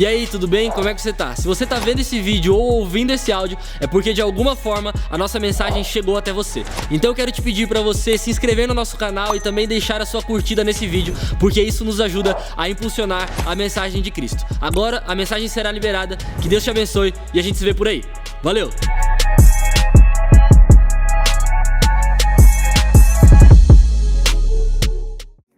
E aí, tudo bem? Como é que você tá? Se você tá vendo esse vídeo ou ouvindo esse áudio, é porque de alguma forma a nossa mensagem chegou até você. Então eu quero te pedir pra você se inscrever no nosso canal e também deixar a sua curtida nesse vídeo, porque isso nos ajuda a impulsionar a mensagem de Cristo. Agora a mensagem será liberada, que Deus te abençoe e a gente se vê por aí. Valeu!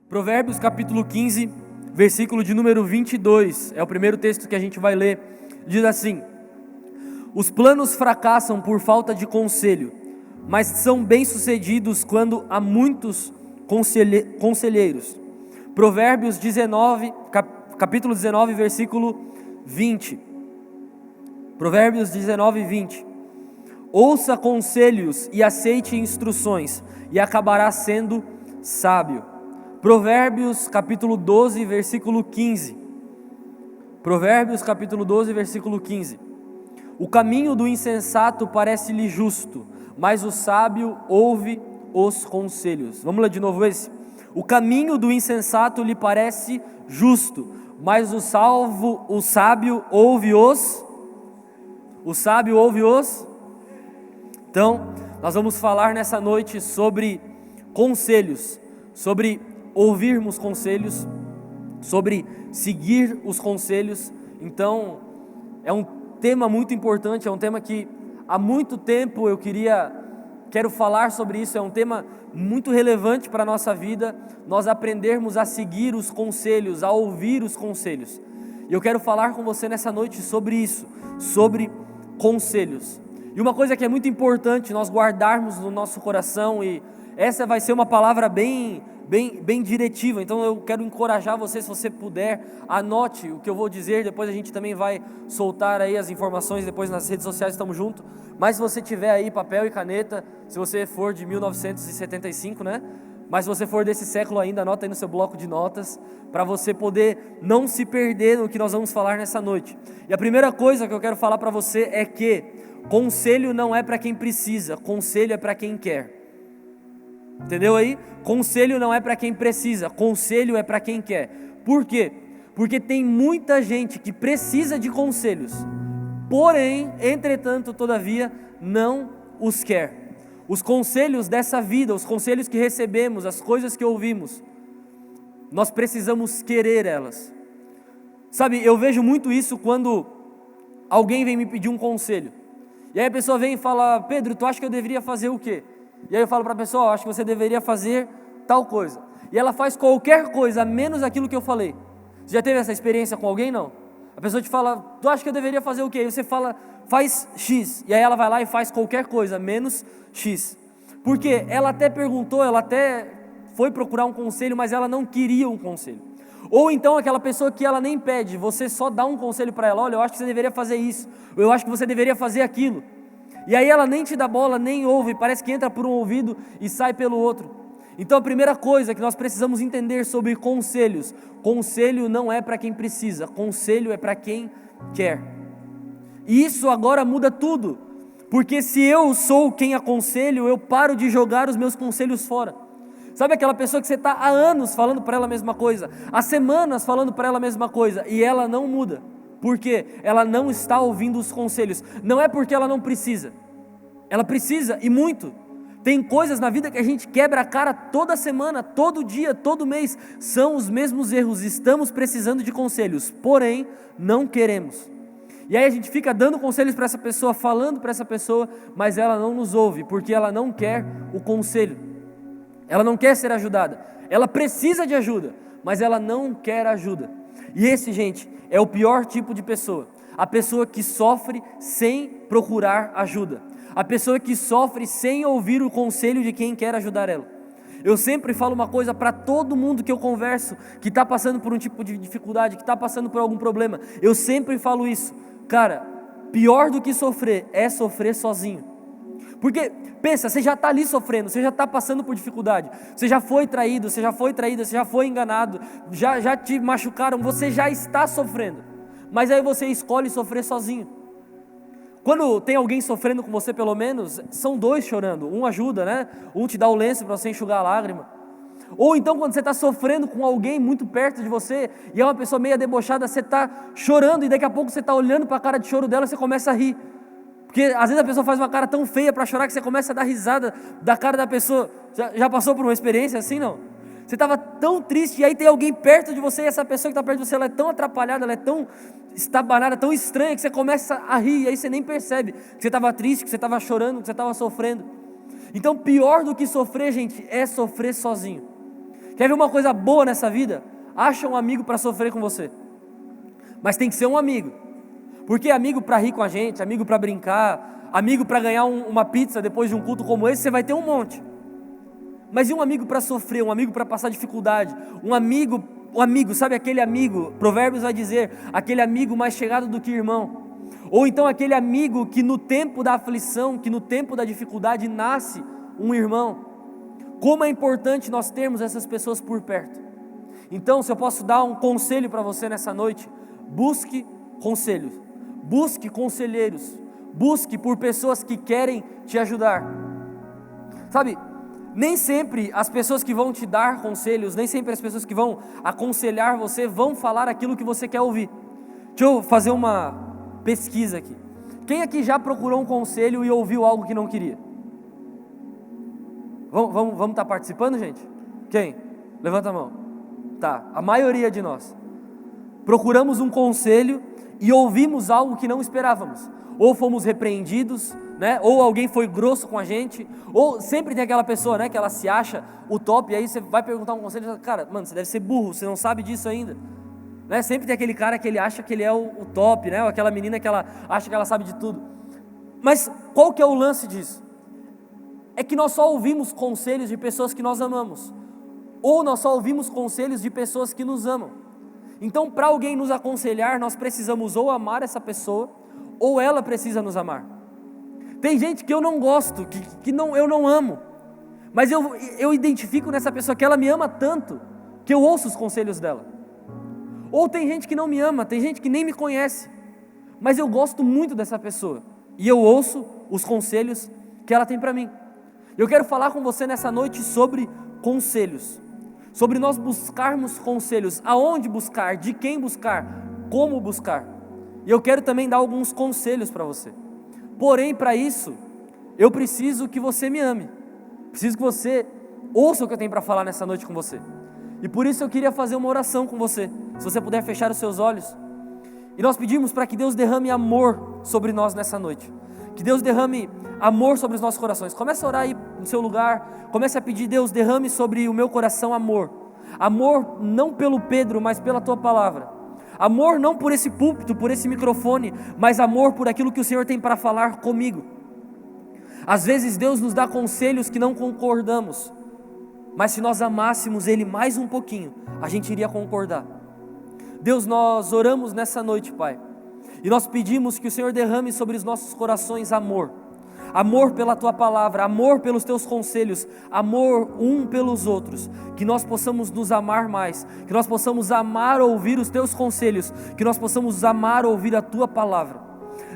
Provérbios capítulo 15, versículo de número 22, é o primeiro texto que a gente vai ler. Diz assim: os planos fracassam por falta de conselho, mas são bem-sucedidos quando há muitos conselheiros. Provérbios 19, capítulo 19, versículo 20. Provérbios 19, 20. Ouça conselhos e aceite instruções, e acabará sendo sábio. Provérbios capítulo 12, versículo 15. Provérbios capítulo 12, versículo 15. O caminho do insensato parece-lhe justo, mas o sábio ouve os conselhos. Vamos ler de novo esse? O caminho do insensato lhe parece justo, mas o sábio ouve os... O sábio ouve os... Então, nós vamos falar nessa noite sobre conselhos, sobre ouvirmos conselhos, sobre seguir os conselhos. Então, é um tema muito importante, é um tema que há muito tempo quero falar sobre isso, é um tema muito relevante para a nossa vida, nós aprendermos a seguir os conselhos, a ouvir os conselhos. E eu quero falar com você nessa noite sobre isso, sobre conselhos. E uma coisa que é muito importante nós guardarmos no nosso coração, e essa vai ser uma palavra bem diretiva, então eu quero encorajar você, se você puder, anote o que eu vou dizer, depois a gente também vai soltar aí as informações, depois nas redes sociais estamos juntos, mas se você tiver aí papel e caneta, se você for de 1975, né? Mas se você for desse século ainda, anota aí no seu bloco de notas, para você poder não se perder no que nós vamos falar nessa noite. E a primeira coisa que eu quero falar para você é que conselho não é para quem precisa, conselho é para quem quer. Entendeu aí? Conselho não é para quem precisa, conselho é para quem quer. Por quê? Porque tem muita gente que precisa de conselhos, porém, entretanto, todavia, não os quer. Os conselhos dessa vida, os conselhos que recebemos, as coisas que ouvimos, nós precisamos querer elas. Sabe, eu vejo muito isso quando alguém vem me pedir um conselho. E aí a pessoa vem e fala: Pedro, tu acha que eu deveria fazer o quê? E aí eu falo para a pessoa: acho que você deveria fazer tal coisa. E ela faz qualquer coisa, menos aquilo que eu falei. Você já teve essa experiência com alguém, não? A pessoa te fala: tu acha que eu deveria fazer o quê? E você fala: faz X. E aí ela vai lá e faz qualquer coisa, menos X. Porque ela até perguntou, ela até foi procurar um conselho, mas ela não queria um conselho. Ou então aquela pessoa que ela nem pede, você só dá um conselho para ela: olha, eu acho que você deveria fazer isso, eu acho que você deveria fazer aquilo. E aí ela nem te dá bola, nem ouve, parece que entra por um ouvido e sai pelo outro. Então a primeira coisa que nós precisamos entender sobre conselhos: conselho não é para quem precisa, conselho é para quem quer. E isso agora muda tudo, porque se eu sou quem aconselho, eu paro de jogar os meus conselhos fora. Sabe aquela pessoa que você está há anos falando para ela a mesma coisa, há semanas falando para ela a mesma coisa, e ela não muda? Por quê? Ela não está ouvindo os conselhos. Não é porque ela não precisa, ela precisa, e muito. Tem coisas na vida que a gente quebra a cara toda semana, todo dia, todo mês. São os mesmos erros, estamos precisando de conselhos, porém não queremos. E aí a gente fica dando conselhos para essa pessoa, falando para essa pessoa, mas ela não nos ouve, porque ela não quer o conselho. Ela não quer ser ajudada, ela precisa de ajuda, mas ela não quer ajuda. E esse, gente, é o pior tipo de pessoa, a pessoa que sofre sem procurar ajuda, a pessoa que sofre sem ouvir o conselho de quem quer ajudar ela. Eu sempre falo uma coisa para todo mundo que eu converso, que está passando por um tipo de dificuldade, que está passando por algum problema, eu sempre falo isso: cara, pior do que sofrer é sofrer sozinho. Porque, pensa, você já está ali sofrendo, você já está passando por dificuldade, você já foi traído, você já foi traída, você já foi enganado, já te machucaram, você já está sofrendo, mas aí você escolhe sofrer sozinho. Quando tem alguém sofrendo com você, pelo menos, são dois chorando, um ajuda, né? Um te dá o lenço para você enxugar a lágrima, Ou então quando você está sofrendo com alguém muito perto de você, e é uma pessoa meio debochada, você está chorando, e daqui a pouco você está olhando para a cara de choro dela e você começa a rir. Porque às vezes a pessoa faz uma cara tão feia para chorar que você começa a dar risada da cara da pessoa. Já passou por uma experiência assim, não? Você estava tão triste, e aí tem alguém perto de você, e essa pessoa que está perto de você, ela é tão atrapalhada, ela é tão estabanada, tão estranha, que você começa a rir, e aí você nem percebe que você estava triste, que você estava chorando, que você estava sofrendo. Então pior do que sofrer, gente, é sofrer sozinho. Quer ver uma coisa boa nessa vida? Acha um amigo para sofrer com você. Mas tem que ser um amigo. Porque amigo para rir com a gente, amigo para brincar, amigo para ganhar uma pizza depois de um culto como esse, você vai ter um monte. Mas e um amigo para sofrer, um amigo para passar dificuldade, um amigo, sabe aquele amigo, Provérbios vai dizer, aquele amigo mais chegado do que irmão. Ou então aquele amigo que no tempo da aflição, que no tempo da dificuldade nasce um irmão. Como é importante nós termos essas pessoas por perto. Então, se eu posso dar um conselho para você nessa noite, busque conselhos, busque conselheiros, busque por pessoas que querem te ajudar. Sabe, nem sempre as pessoas que vão te dar conselhos, nem sempre as pessoas que vão aconselhar você vão falar aquilo que você quer ouvir. Deixa eu fazer uma pesquisa aqui. Quem aqui já procurou um conselho e ouviu algo que não queria? Vamos estar participando, gente? Quem? Levanta a mão. Tá, a maioria de nós. Procuramos um conselho e ouvimos algo que não esperávamos. Ou fomos repreendidos, né? Ou alguém foi grosso com a gente. Ou sempre tem aquela pessoa, né? Que ela se acha o top. E aí você vai perguntar um conselho e fala, cara, mano, você deve ser burro, você não sabe disso ainda. Né? Sempre tem aquele cara que ele acha que ele é o top, né? Ou aquela menina que ela acha que ela sabe de tudo. Mas qual que é o lance disso? É que nós só ouvimos conselhos de pessoas que nós amamos, ou nós só ouvimos conselhos de pessoas que nos amam. Então, para alguém nos aconselhar, nós precisamos ou amar essa pessoa, ou ela precisa nos amar. Tem gente que eu não gosto, eu não amo, mas eu identifico nessa pessoa que ela me ama tanto, que eu ouço os conselhos dela. Ou tem gente que não me ama, tem gente que nem me conhece, mas eu gosto muito dessa pessoa, e eu ouço os conselhos que ela tem para mim. Eu quero falar com você nessa noite sobre conselhos, sobre nós buscarmos conselhos, aonde buscar, de quem buscar, como buscar. E eu quero também dar alguns conselhos para você. Porém, para isso, eu preciso que você me ame, preciso que você ouça o que eu tenho para falar nessa noite com você. E por isso eu queria fazer uma oração com você, se você puder fechar os seus olhos. E nós pedimos para que Deus derrame amor sobre nós nessa noite. Que Deus derrame amor sobre os nossos corações. Comece a orar aí no seu lugar. Comece a pedir, Deus, derrame sobre o meu coração amor. Amor não pelo Pedro, mas pela Tua Palavra. Amor não por esse púlpito, por esse microfone, mas amor por aquilo que o Senhor tem para falar comigo. Às vezes Deus nos dá conselhos que não concordamos, mas se nós amássemos Ele mais um pouquinho, a gente iria concordar. Deus, nós oramos nessa noite, Pai. E nós pedimos que o Senhor derrame sobre os nossos corações amor. Amor pela Tua Palavra, amor pelos Teus conselhos, amor um pelos outros. Que nós possamos nos amar mais, que nós possamos amar ouvir os Teus conselhos, que nós possamos amar ouvir a Tua Palavra.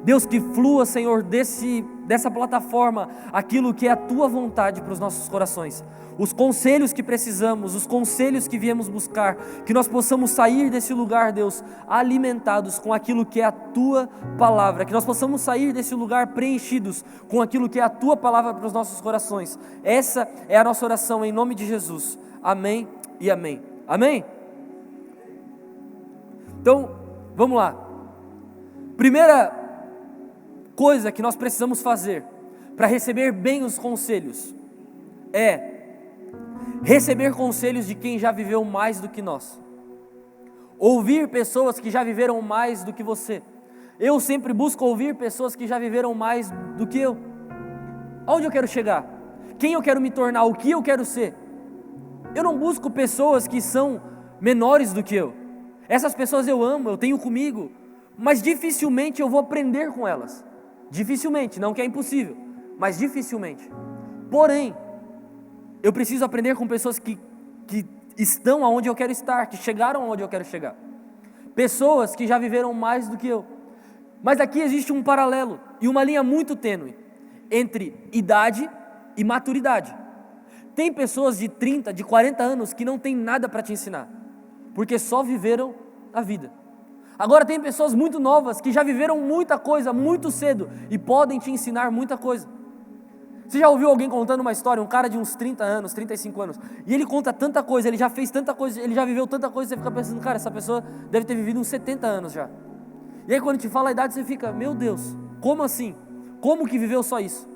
Deus, que flua, Senhor, dessa plataforma, aquilo que é a Tua vontade para os nossos corações. Os conselhos que precisamos, os conselhos que viemos buscar, que nós possamos sair desse lugar, Deus, alimentados com aquilo que é a Tua Palavra, que nós possamos sair desse lugar preenchidos com aquilo que é a Tua Palavra para os nossos corações. Essa é a nossa oração em nome de Jesus. Amém e amém. Amém? Então, vamos lá. Primeira coisa que nós precisamos fazer para receber bem os conselhos é receber conselhos de quem já viveu mais do que nós. Ouvir pessoas que já viveram mais do que você. Eu sempre busco ouvir pessoas que já viveram mais do que eu. Aonde eu quero chegar? Quem eu quero me tornar? O que eu quero ser? Eu não busco pessoas que são menores do que eu. Essas pessoas eu amo, eu tenho comigo, mas dificilmente eu vou aprender com elas. Dificilmente, não que é impossível, mas dificilmente. Porém, eu preciso aprender com pessoas que estão aonde eu quero estar, que chegaram aonde eu quero chegar. Pessoas que já viveram mais do que eu. Mas aqui existe um paralelo e uma linha muito tênue entre idade e maturidade. Tem pessoas de 30, de 40 anos que não tem nada para te ensinar, porque só viveram a vida. Agora tem pessoas muito novas que já viveram muita coisa muito cedo e podem te ensinar muita coisa. Você já ouviu alguém contando uma história, um cara de uns 30 anos, 35 anos, e ele conta tanta coisa, ele já fez tanta coisa, ele já viveu tanta coisa, você fica pensando, cara, essa pessoa deve ter vivido uns 70 anos já. E aí quando te fala a idade, você fica, meu Deus, como assim? Como que viveu só isso?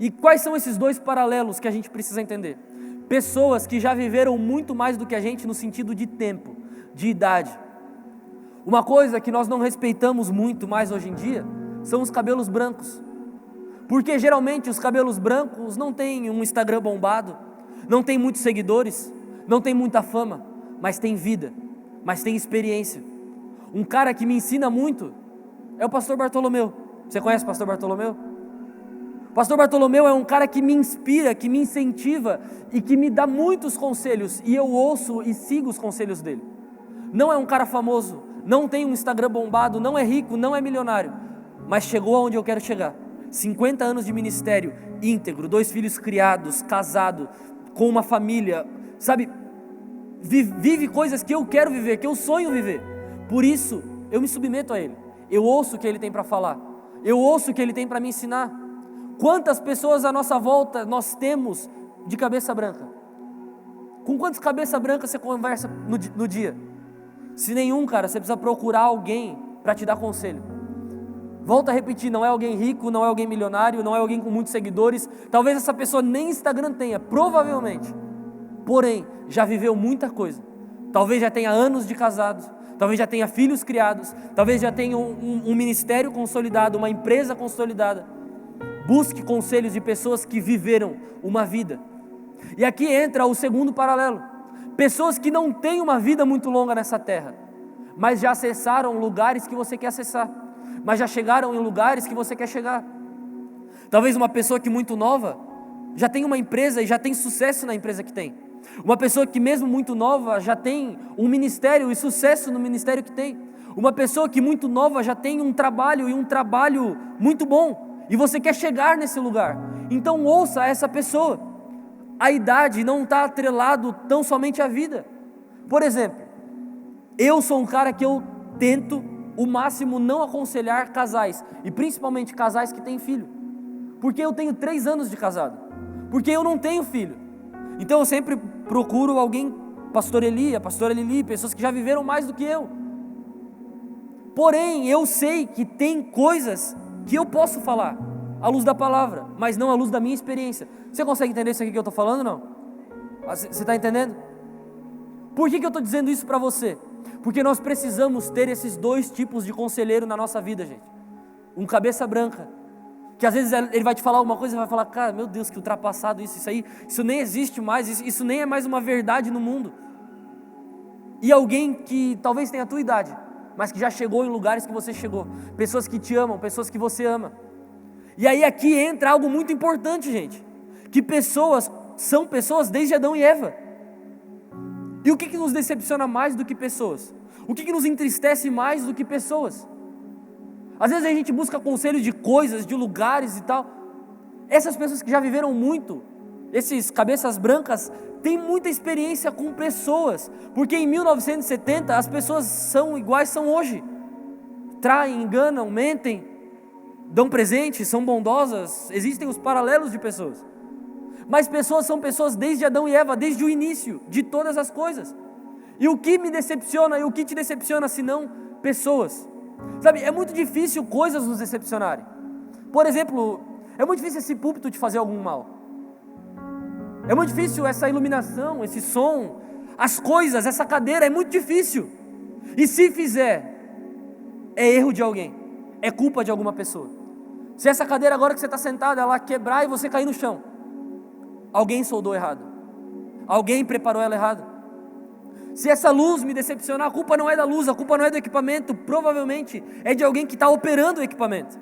E quais são esses dois paralelos que a gente precisa entender? Pessoas que já viveram muito mais do que a gente no sentido de tempo, de idade. Uma coisa que nós não respeitamos muito mais hoje em dia são os cabelos brancos. Porque geralmente os cabelos brancos não têm um Instagram bombado, não tem muitos seguidores, não tem muita fama, mas tem vida, mas tem experiência. Um cara que me ensina muito é o pastor Bartolomeu. Você conhece o pastor Bartolomeu? O pastor Bartolomeu é um cara que me inspira, que me incentiva e que me dá muitos conselhos, e eu ouço e sigo os conselhos dele. Não é um cara famoso, não tem um Instagram bombado, não é rico, não é milionário, mas chegou aonde eu quero chegar. 50 anos de ministério íntegro, 2 filhos criados, casado, com uma família, sabe? Vive coisas que eu quero viver, que eu sonho viver. Por isso, eu me submeto a ele. Eu ouço o que ele tem para falar. Eu ouço o que ele tem para me ensinar. Quantas pessoas à nossa volta nós temos de cabeça branca? Com quantas cabeça branca você conversa no dia? Se nenhum, cara, você precisa procurar alguém para te dar conselho. Volto a repetir, não é alguém rico, não é alguém milionário, não é alguém com muitos seguidores. Talvez essa pessoa nem Instagram tenha, provavelmente. Porém, já viveu muita coisa. Talvez já tenha anos de casado, talvez já tenha filhos criados, talvez já tenha um ministério consolidado, uma empresa consolidada. Busque conselhos de pessoas que viveram uma vida. E aqui entra o segundo paralelo. Pessoas que não têm uma vida muito longa nessa terra, mas já acessaram lugares que você quer acessar, mas já chegaram em lugares que você quer chegar. Talvez uma pessoa que muito nova já tem uma empresa e já tem sucesso na empresa que tem. Uma pessoa que mesmo muito nova já tem um ministério e sucesso no ministério que tem. Uma pessoa que muito nova já tem um trabalho e um trabalho muito bom, e você quer chegar nesse lugar. Então ouça essa pessoa. A idade não está atrelado tão somente à vida. Por exemplo, eu sou um cara que eu tento o máximo não aconselhar casais, e principalmente casais que têm filho, porque eu tenho 3 anos de casado, porque eu não tenho filho. Então eu sempre procuro alguém, pastor Eli, a pastora Lili, pessoas que já viveram mais do que eu. Porém, eu sei que tem coisas que eu posso falar à luz da palavra, mas não à luz da minha experiência. Você consegue entender isso aqui que eu estou falando, não? Você está entendendo? Por que eu estou dizendo isso para você? Porque nós precisamos ter esses 2 tipos de conselheiro na nossa vida, gente. Um cabeça branca, que às vezes ele vai te falar uma coisa e vai falar, cara, meu Deus, que ultrapassado isso aí, isso nem existe mais, isso nem é mais uma verdade no mundo. E alguém que talvez tenha a tua idade, mas que já chegou em lugares que você chegou, pessoas que te amam, pessoas que você ama. E aí aqui entra algo muito importante, gente, que pessoas são pessoas desde Adão e Eva. E o que nos decepciona mais do que pessoas? O que nos entristece mais do que pessoas? Às vezes a gente busca conselho de coisas, de lugares e tal. Essas pessoas que já viveram muito, esses cabeças brancas, têm muita experiência com pessoas, porque em 1970 as pessoas são iguais são hoje. Traem, enganam, mentem, dão presente, são bondosas, existem os paralelos de pessoas. Mas pessoas são pessoas desde Adão e Eva, desde o início de todas as coisas. E o que me decepciona e o que te decepciona se não pessoas? Sabe, é muito difícil coisas nos decepcionarem. Por exemplo, é muito difícil esse púlpito te fazer algum mal. É muito difícil essa iluminação, esse som, as coisas, essa cadeira, é muito difícil. E se fizer, é erro de alguém, é culpa de alguma pessoa. Se essa cadeira agora que você está sentado, ela quebrar e você cair no chão, alguém soldou errado, alguém preparou ela errado. Se essa luz me decepcionar, a culpa não é da luz, a culpa não é do equipamento, provavelmente é de alguém que está operando o equipamento.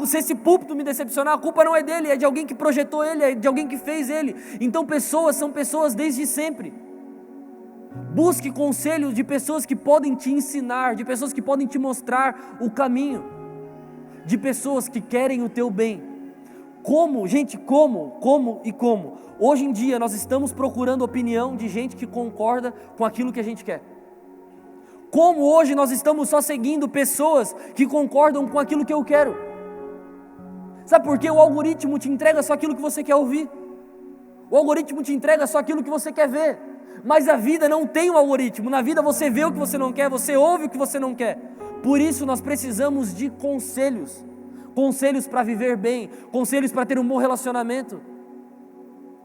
Se esse púlpito me decepcionar, a culpa não é dele, é de alguém que projetou ele, é de alguém que fez ele. Então pessoas são pessoas desde sempre. Busque conselhos de pessoas que podem te ensinar, de pessoas que podem te mostrar o caminho, de pessoas que querem o teu bem. Como? Gente, como? Hoje em dia nós estamos procurando opinião de gente que concorda com aquilo que a gente quer. Como hoje nós estamos só seguindo pessoas que concordam com aquilo que eu quero. Sabe por quê? O algoritmo te entrega só aquilo que você quer ouvir. O algoritmo te entrega só aquilo que você quer ver. Mas a vida não tem um algoritmo. Na vida você vê o que você não quer, você ouve o que você não quer. Por isso nós precisamos de conselhos. Conselhos para viver bem, conselhos para ter um bom relacionamento.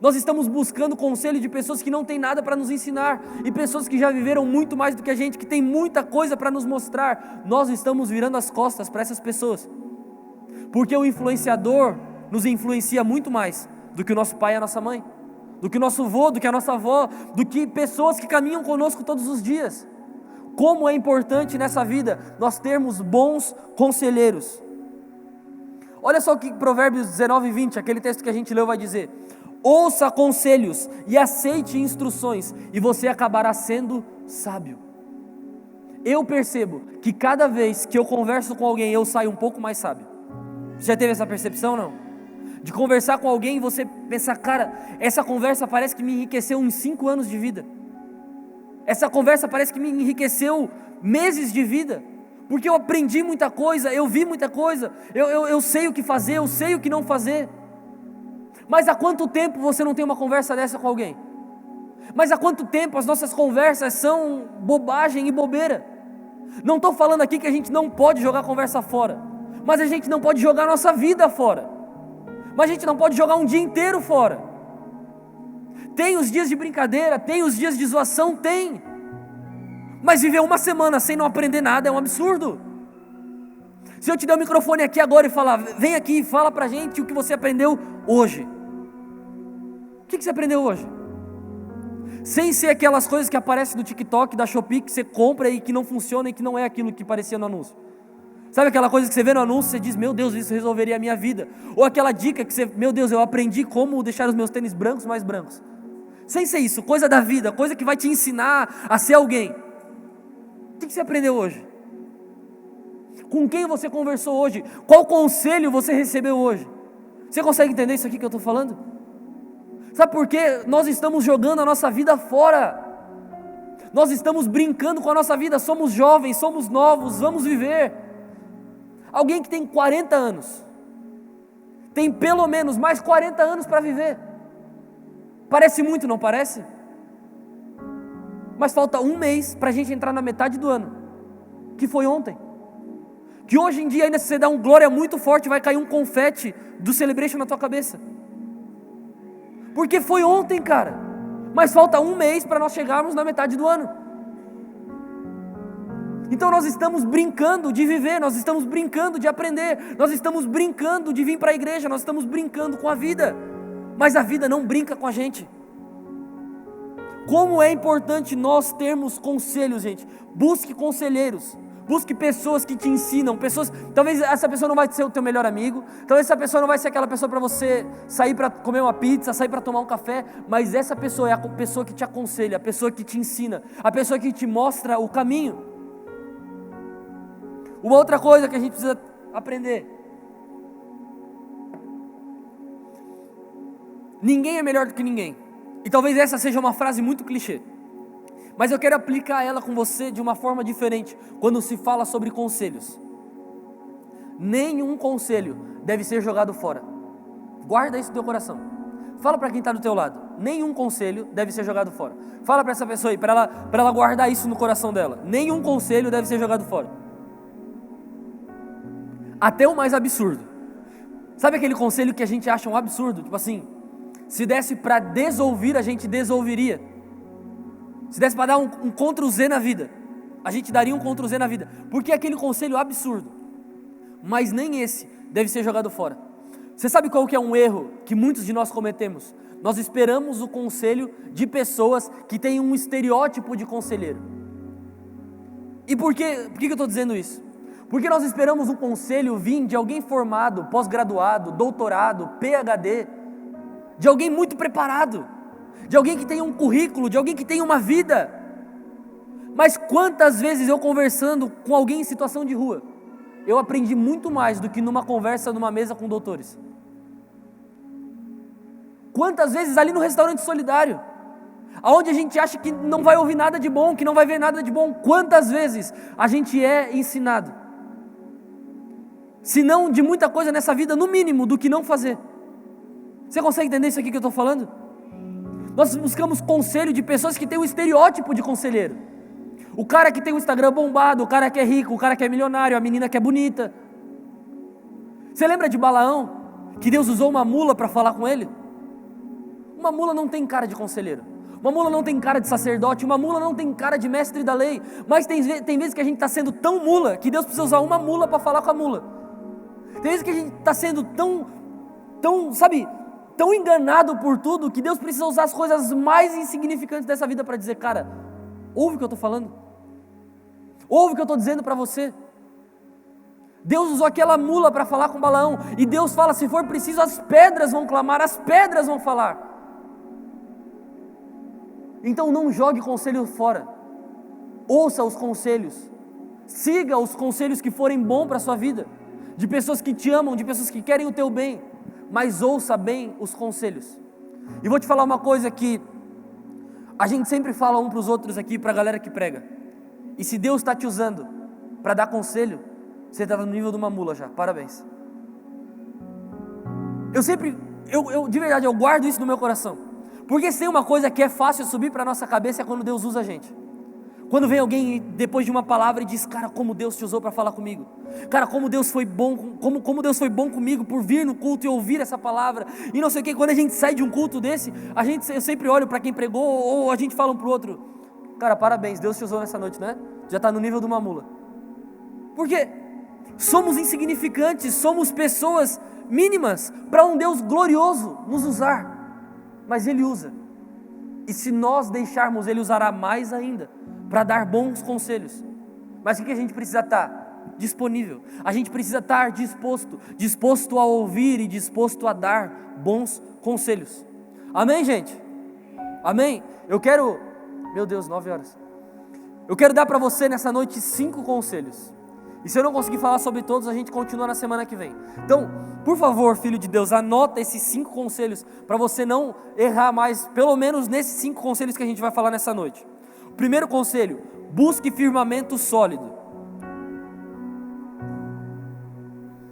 Nós estamos buscando conselho de pessoas que não têm nada para nos ensinar, e pessoas que já viveram muito mais do que a gente, que tem muita coisa para nos mostrar. Nós estamos virando as costas para essas pessoas, porque o influenciador nos influencia muito mais do que o nosso pai e a nossa mãe, do que o nosso avô, do que a nossa avó, do que pessoas que caminham conosco todos os dias. Como é importante nessa vida nós termos bons conselheiros. Olha só o que Provérbios 19:20, aquele texto que a gente leu, vai dizer: ouça conselhos e aceite instruções, e você acabará sendo sábio. Eu percebo que cada vez que eu converso com alguém, eu saio um pouco mais sábio. Você já teve essa percepção, não? De conversar com alguém e você pensar, cara, essa conversa parece que me enriqueceu uns 5 anos de vida. Essa conversa parece que me enriqueceu meses de vida. Porque eu aprendi muita coisa, eu vi muita coisa, eu sei o que fazer, eu sei o que não fazer. Mas há quanto tempo você não tem uma conversa dessa com alguém? Mas há quanto tempo as nossas conversas são bobagem e bobeira? Não estou falando aqui que a gente não pode jogar conversa fora, mas a gente não pode jogar a nossa vida fora, mas a gente não pode jogar um dia inteiro fora. Tem os dias de brincadeira, tem os dias de zoação, tem. Mas viver uma semana sem não aprender nada é um absurdo. Se eu te der o microfone aqui agora e falar, vem aqui e fala pra gente o que você aprendeu hoje. O que você aprendeu hoje? Sem ser aquelas coisas que aparecem no TikTok, da Shopee, que você compra e que não funciona e que não é aquilo que parecia no anúncio. Sabe aquela coisa que você vê no anúncio e você diz, meu Deus, isso resolveria a minha vida. Ou aquela dica que você, meu Deus, eu aprendi como deixar os meus tênis brancos mais brancos. Sem ser isso, coisa da vida, coisa que vai te ensinar a ser alguém. O que você aprendeu hoje? Com quem você conversou hoje? Qual conselho você recebeu hoje? Você consegue entender isso aqui que eu estou falando? Sabe por quê? Nós estamos jogando a nossa vida fora. Nós estamos brincando com a nossa vida. Somos jovens, somos novos, vamos viver. Alguém que tem 40 anos tem pelo menos mais 40 anos para viver. Parece muito, não parece? Mas falta um mês para a gente entrar na metade do ano, que foi ontem. Que hoje em dia ainda se você dá um glória muito forte, vai cair um confete do Celebration na tua cabeça. Porque foi ontem, cara. Mas falta um mês para nós chegarmos na metade do ano. Então nós estamos brincando de viver, nós estamos brincando de aprender, nós estamos brincando de vir para a igreja, nós estamos brincando com a vida. Mas a vida não brinca com a gente. Como é importante nós termos conselhos, gente. Busque conselheiros, busque pessoas que te ensinam, pessoas, talvez essa pessoa não vai ser o teu melhor amigo, talvez essa pessoa não vai ser aquela pessoa para você sair para comer uma pizza, sair para tomar um café, mas essa pessoa é a pessoa que te aconselha, a pessoa que te ensina, a pessoa que te mostra o caminho. Uma outra coisa que a gente precisa aprender: ninguém é melhor do que ninguém. E talvez essa seja uma frase muito clichê, mas eu quero aplicar ela com você de uma forma diferente, quando se fala sobre conselhos. Nenhum conselho deve ser jogado fora. Guarda isso no teu coração. Fala para quem está do teu lado: nenhum conselho deve ser jogado fora. Fala para essa pessoa aí, para ela guardar isso no coração dela. Nenhum conselho deve ser jogado fora. Até o mais absurdo. Sabe aquele conselho que a gente acha um absurdo? Tipo assim, se desse para desouvir, a gente desouviria. Se desse para dar um Ctrl-Z na vida, a gente daria um Ctrl-Z na vida. Porque é aquele conselho absurdo. Mas nem esse deve ser jogado fora. Você sabe qual que é um erro que muitos de nós cometemos? Nós esperamos o conselho de pessoas que têm um estereótipo de conselheiro. E por que eu estou dizendo isso? Porque nós esperamos um conselho vir de alguém formado, pós-graduado, doutorado, PhD, de alguém muito preparado, de alguém que tem um currículo, de alguém que tem uma vida. Mas quantas vezes eu conversando com alguém em situação de rua, eu aprendi muito mais do que numa conversa numa mesa com doutores. Quantas vezes ali no restaurante solidário, aonde a gente acha que não vai ouvir nada de bom, que não vai ver nada de bom, quantas vezes a gente é ensinado, se não de muita coisa nessa vida, no mínimo do que não fazer. Você consegue entender isso aqui que eu estou falando? Nós buscamos conselho de pessoas que têm o estereótipo de conselheiro. O cara que tem o Instagram bombado, o cara que é rico, o cara que é milionário, a menina que é bonita. Você lembra de Balaão, que Deus usou uma mula para falar com ele? Uma mula não tem cara de conselheiro, uma mula não tem cara de sacerdote, uma mula não tem cara de mestre da lei, mas tem vezes que a gente está sendo tão mula, que Deus precisa usar uma mula para falar com a mula. Tem vezes que a gente está sendo tão enganado por tudo, que Deus precisa usar as coisas mais insignificantes dessa vida para dizer, cara, ouve o que eu estou falando, ouve o que eu estou dizendo para você. Deus usou aquela mula para falar com Balaão, e Deus fala, se for preciso as pedras vão clamar, as pedras vão falar. Então não jogue conselho fora, ouça os conselhos, siga os conselhos que forem bons para a sua vida, de pessoas que te amam, de pessoas que querem o teu bem, mas ouça bem os conselhos. E vou te falar uma coisa que a gente sempre fala um para os outros aqui, para a galera que prega, e se Deus está te usando para dar conselho, você está no nível de uma mula já, parabéns. De verdade, eu guardo isso no meu coração. Porque se tem uma coisa que é fácil subir para a nossa cabeça é quando Deus usa a gente. Quando vem alguém depois de uma palavra e diz, cara, como Deus te usou para falar comigo. Cara, como Deus foi bom, como Deus foi bom comigo por vir no culto e ouvir essa palavra. E não sei o que, quando a gente sai de um culto desse, eu sempre olho para quem pregou, ou a gente fala um para o outro, cara, parabéns, Deus te usou nessa noite, né? Já está no nível de uma mula. Por quê? Somos insignificantes, somos pessoas mínimas para um Deus glorioso nos usar. Mas Ele usa, e se nós deixarmos, Ele usará mais ainda, para dar bons conselhos. Mas o que a gente precisa estar? Disponível. A gente precisa estar disposto a ouvir e disposto a dar bons conselhos. Amém, gente? Amém? Meu Deus, 9 horas. Eu quero dar para você nessa noite 5 conselhos. E se eu não conseguir falar sobre todos, a gente continua na semana que vem. Então, por favor, filho de Deus, anota esses 5 conselhos, para você não errar mais, pelo menos nesses 5 conselhos que a gente vai falar nessa noite. O primeiro conselho, busque firmamento sólido.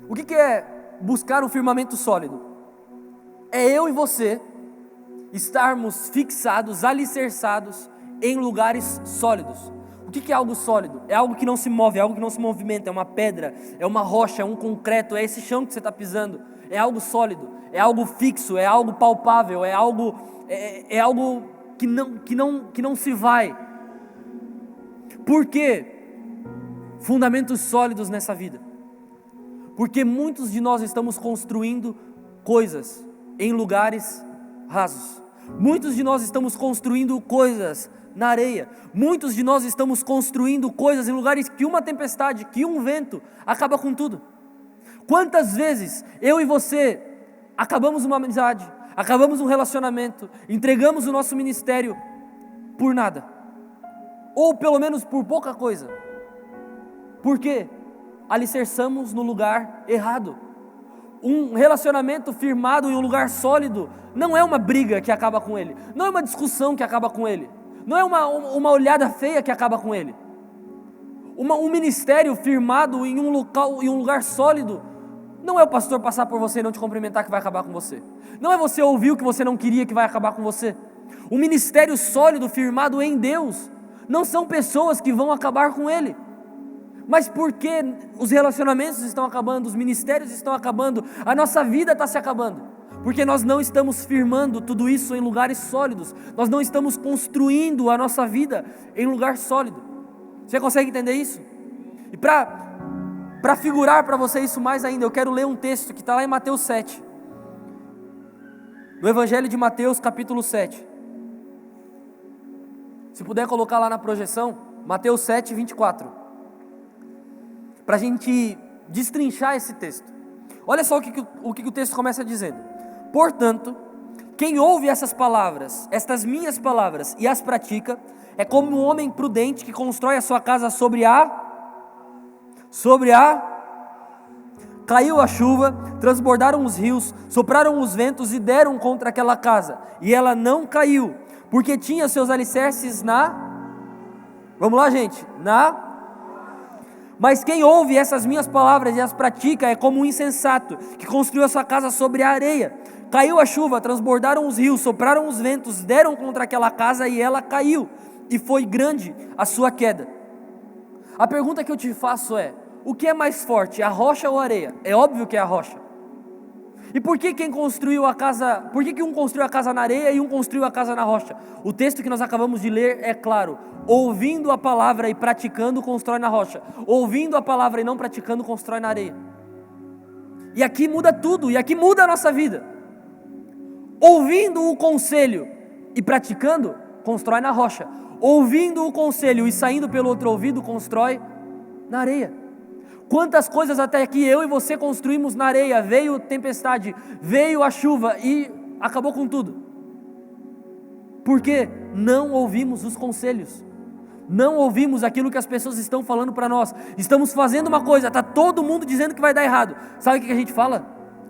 O que é buscar um firmamento sólido? É eu e você estarmos fixados, alicerçados em lugares sólidos. O que é algo sólido? É algo que não se move, é algo que não se movimenta, é uma pedra, é uma rocha, é um concreto, é esse chão que você está pisando, é algo sólido, é algo fixo, é algo palpável, é algo que não se vai. Por quê? Fundamentos sólidos nessa vida. Porque muitos de nós estamos construindo coisas em lugares rasos. Muitos de nós estamos construindo coisas na areia. Muitos de nós estamos construindo coisas em lugares que uma tempestade, que um vento acaba com tudo. Quantas vezes eu e você acabamos uma amizade, acabamos um relacionamento, entregamos o nosso ministério por nada, ou pelo menos por pouca coisa. Por quê? Alicerçamos no lugar errado. Um relacionamento firmado em um lugar sólido não é uma briga que acaba com ele, não é uma discussão que acaba com ele, não é uma olhada feia que acaba com ele. Um ministério firmado em um lugar sólido, não é o pastor passar por você e não te cumprimentar que vai acabar com você. Não é você ouvir o que você não queria que vai acabar com você. Um ministério sólido, firmado em Deus, não são pessoas que vão acabar com ele. Mas por que os relacionamentos estão acabando, os ministérios estão acabando, a nossa vida está se acabando? Porque nós não estamos firmando tudo isso em lugares sólidos, nós não estamos construindo a nossa vida em lugar sólido. Você consegue entender isso? E para figurar para você isso mais ainda, eu quero ler um texto que está lá em Mateus 7, no Evangelho de Mateus, capítulo 7. Se puder colocar lá na projeção, Mateus 7, 24. Para a gente destrinchar esse texto. Olha só o que o texto começa dizendo. Portanto, quem ouve essas palavras, estas minhas palavras, e as pratica, é como um homem prudente que constrói a sua casa sobre a Caiu a chuva, transbordaram os rios, sopraram os ventos e deram contra aquela casa. E ela não caiu, porque tinha seus alicerces Vamos lá, gente. Mas quem ouve essas minhas palavras e as pratica é como um insensato, que construiu a sua casa sobre a areia. Caiu a chuva, transbordaram os rios, sopraram os ventos, deram contra aquela casa e ela caiu. E foi grande a sua queda. A pergunta que eu te faço é: o que é mais forte, a rocha ou a areia? É óbvio que é a rocha. E por que um construiu a casa na areia e um construiu a casa na rocha? O texto que nós acabamos de ler é claro: ouvindo a palavra e praticando, constrói na rocha. Ouvindo a palavra e não praticando, constrói na areia. E aqui muda tudo, e aqui muda a nossa vida. Ouvindo o conselho e praticando, constrói na rocha. Ouvindo o conselho e saindo pelo outro ouvido, constrói na areia. Quantas coisas até aqui eu e você construímos na areia, veio tempestade, veio a chuva e acabou com tudo. Porque não ouvimos os conselhos, não ouvimos aquilo que as pessoas estão falando para nós. Estamos fazendo uma coisa, está todo mundo dizendo que vai dar errado. Sabe o que a gente fala?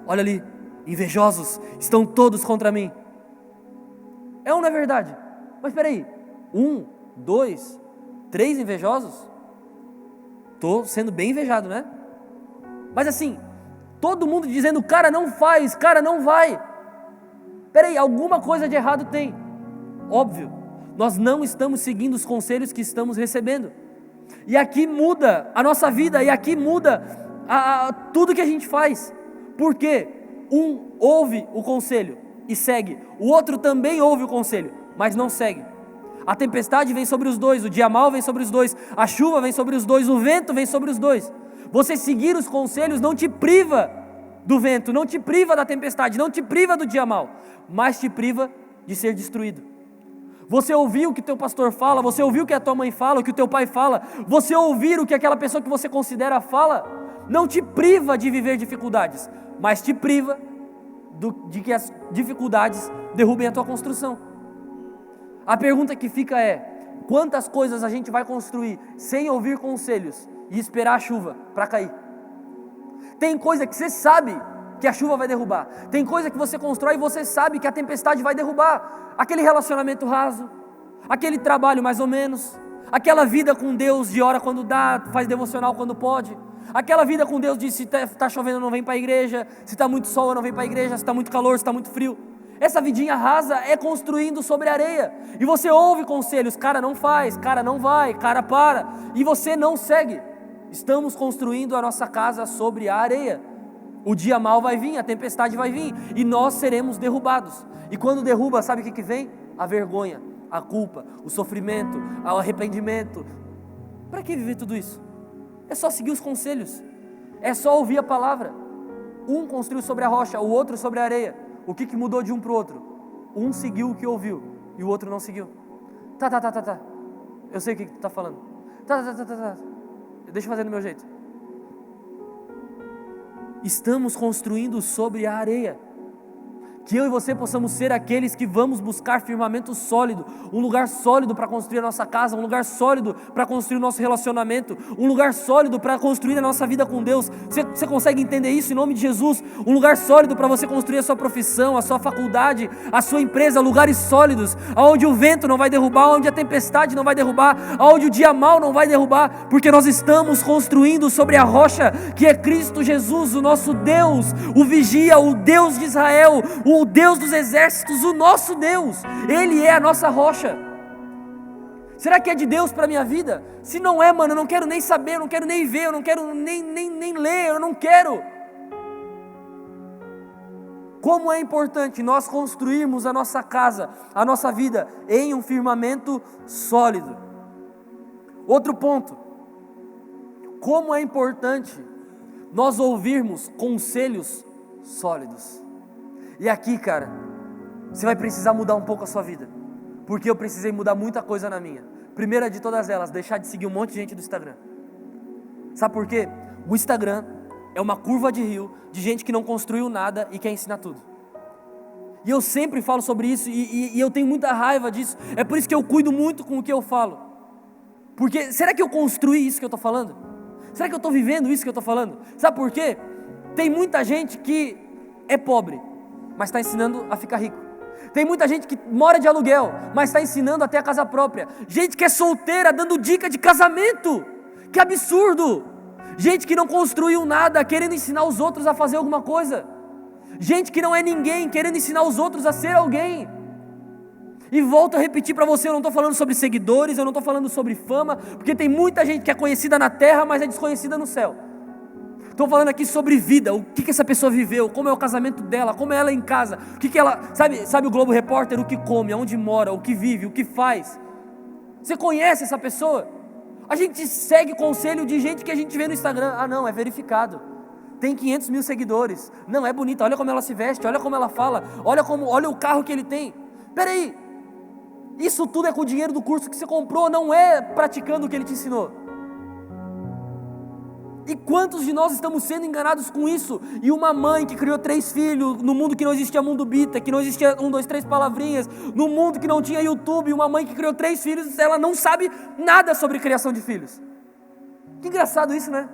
Olha ali, invejosos, estão todos contra mim. É ou não é verdade? Mas espera aí, 1, 2, 3 invejosos? Estou sendo bem invejado, né? Mas assim, todo mundo dizendo: cara, não faz, cara, não vai. Peraí, alguma coisa de errado tem. Óbvio, nós não estamos seguindo os conselhos que estamos recebendo. E aqui muda a nossa vida, e aqui muda tudo que a gente faz. Por quê? Um ouve o conselho e segue, o outro também ouve o conselho, mas não segue. A tempestade vem sobre os dois, o dia mau vem sobre os dois, a chuva vem sobre os dois, o vento vem sobre os dois. Você seguir os conselhos não te priva do vento, não te priva da tempestade, não te priva do dia mau, mas te priva de ser destruído. Você ouvir o que teu pastor fala, você ouvir o que a tua mãe fala, o que o teu pai fala, você ouvir o que aquela pessoa que você considera fala, não te priva de viver dificuldades, mas te priva de que as dificuldades derrubem a tua construção. A pergunta que fica é: quantas coisas a gente vai construir sem ouvir conselhos e esperar a chuva para cair? Tem coisa que você sabe que a chuva vai derrubar, tem coisa que você constrói e você sabe que a tempestade vai derrubar. Aquele relacionamento raso, aquele trabalho mais ou menos, aquela vida com Deus de hora quando dá, faz devocional quando pode, aquela vida com Deus de se está chovendo não vem para a igreja, se está muito sol não vem para a igreja, se está muito calor, se está muito frio. Essa vidinha rasa é construindo sobre areia, e você ouve conselhos: cara, não faz, cara, não vai, cara, para, e você não segue. Estamos construindo a nossa casa sobre a areia. O dia mau vai vir, a tempestade vai vir, e nós seremos derrubados. E quando derruba, sabe o que vem? A vergonha, a culpa, o sofrimento, o arrependimento. Para que viver tudo isso? É só seguir os conselhos, é só ouvir a palavra. Um construiu sobre a rocha, o outro sobre a areia. O que mudou de um para o outro? Um seguiu o que ouviu e o outro não seguiu. Tá. Eu sei o que tu está falando. Tá. Deixa eu fazer do meu jeito. Estamos construindo sobre a areia. Que eu e você possamos ser aqueles que vamos buscar firmamento sólido, um lugar sólido para construir a nossa casa, um lugar sólido para construir o nosso relacionamento, um lugar sólido para construir a nossa vida com Deus. Você consegue entender isso em nome de Jesus? Um lugar sólido para você construir a sua profissão, a sua faculdade, a sua empresa, lugares sólidos, onde o vento não vai derrubar, onde a tempestade não vai derrubar, onde o dia mau não vai derrubar, porque nós estamos construindo sobre a rocha que é Cristo Jesus, o nosso Deus, o vigia, o Deus de Israel, o Deus dos exércitos, o nosso Deus. Ele é a nossa rocha. Será que é de Deus para a minha vida? Se não é, mano, eu não quero nem saber, eu não quero nem ver, eu não quero nem ler, eu não quero. Como é importante nós construirmos a nossa casa, a nossa vida em um firmamento sólido. Outro ponto, como é importante nós ouvirmos conselhos sólidos. E aqui, cara, você vai precisar mudar um pouco a sua vida, porque eu precisei mudar muita coisa na minha. Primeira de todas elas, deixar de seguir um monte de gente do Instagram. Sabe por quê? O Instagram é uma curva de rio de gente que não construiu nada e quer ensinar tudo. E eu sempre falo sobre isso e eu tenho muita raiva disso. É por isso que eu cuido muito com o que eu falo. Porque será que eu construí isso que eu estou falando? Será que eu estou vivendo isso que eu estou falando? Sabe por quê? Tem muita gente que é pobre, mas está ensinando a ficar rico. Tem muita gente que mora de aluguel, mas está ensinando a ter a casa própria. Gente que é solteira dando dica de casamento. Que absurdo! Gente que não construiu nada, querendo ensinar os outros a fazer alguma coisa. Gente que não é ninguém, querendo ensinar os outros a ser alguém. E volto a repetir para você, eu não estou falando sobre seguidores, eu não estou falando sobre fama, porque tem muita gente que é conhecida na terra, mas é desconhecida no céu. Estou falando aqui sobre vida, o que essa pessoa viveu, como é o casamento dela, como é ela em casa, o que ela, sabe o Globo Repórter, o que come, aonde mora, o que vive, o que faz. Você conhece essa pessoa? A gente segue conselho de gente que a gente vê no Instagram, não, é verificado, tem 500 mil seguidores, não, é bonita, olha como ela se veste, olha como ela fala, olha o carro que ele tem. Peraí, isso tudo é com o dinheiro do curso que você comprou, não é praticando o que ele te ensinou. E quantos de nós estamos sendo enganados com isso? E uma mãe que criou 3 filhos, no mundo que não existia Mundo Bita, que não existia 1, 2, 3 palavrinhas, no mundo que não tinha YouTube, uma mãe que criou 3 filhos, ela não sabe nada sobre criação de filhos. Que engraçado isso, né?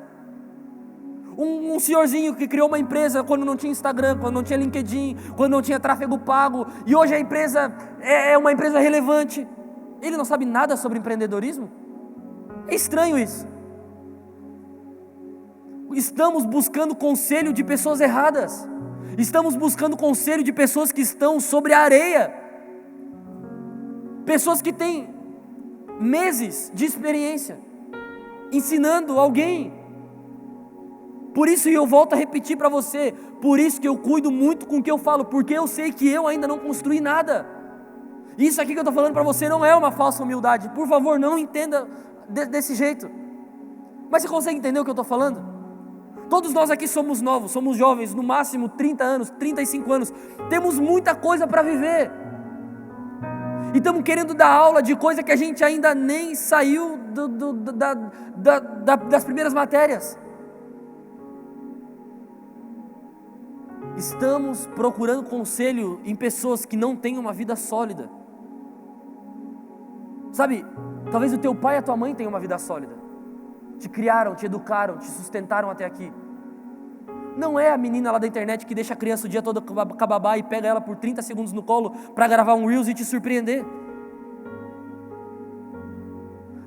Um senhorzinho que criou uma empresa quando não tinha Instagram, quando não tinha LinkedIn, quando não tinha tráfego pago, e hoje a empresa é uma empresa relevante. Ele não sabe nada sobre empreendedorismo? É estranho isso. Estamos buscando conselho de pessoas erradas. Estamos buscando conselho de pessoas que estão sobre a areia. Pessoas que têm meses de experiência ensinando alguém. Por isso, e eu volto a repetir para você, por isso que eu cuido muito com o que eu falo, porque eu sei que eu ainda não construí nada. Isso aqui que eu estou falando para você não é uma falsa humildade. Por favor, não entenda desse jeito. Mas você consegue entender o que eu estou falando? Todos nós aqui somos novos, somos jovens, no máximo 30 anos, 35 anos, temos muita coisa para viver, e estamos querendo dar aula de coisa que a gente ainda nem saiu das primeiras matérias. Estamos procurando conselho em pessoas que não têm uma vida sólida. Sabe, talvez o teu pai e a tua mãe tenham uma vida sólida. Te criaram, te educaram, te sustentaram até aqui. Não é a menina lá da internet que deixa a criança o dia todo com a babá e pega ela por 30 segundos no colo para gravar um Reels e te surpreender.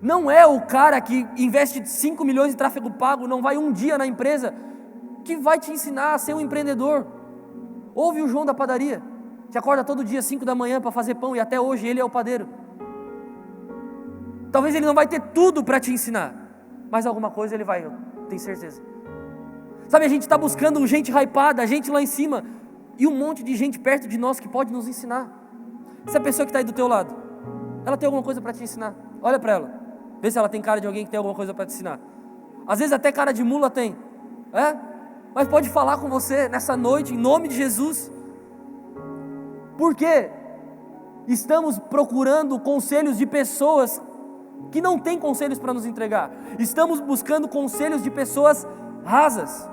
Não é o cara que investe 5 milhões em tráfego pago, não vai um dia na empresa, que vai te ensinar a ser um empreendedor. Ouve o João da padaria, que acorda todo dia 5 da manhã para fazer pão e até hoje ele é o padeiro. Talvez ele não vai ter tudo para te ensinar, mas alguma coisa ele vai, eu tenho certeza. Sabe, a gente está buscando gente hypada, gente lá em cima, e um monte de gente perto de nós que pode nos ensinar. Essa pessoa que está aí do teu lado, ela tem alguma coisa para te ensinar. Olha para ela, vê se ela tem cara de alguém que tem alguma coisa para te ensinar. Às vezes até cara de mula tem, mas pode falar com você nessa noite, em nome de Jesus. Por quê? Estamos procurando conselhos de pessoas que não têm conselhos para nos entregar. Estamos buscando conselhos de pessoas rasas.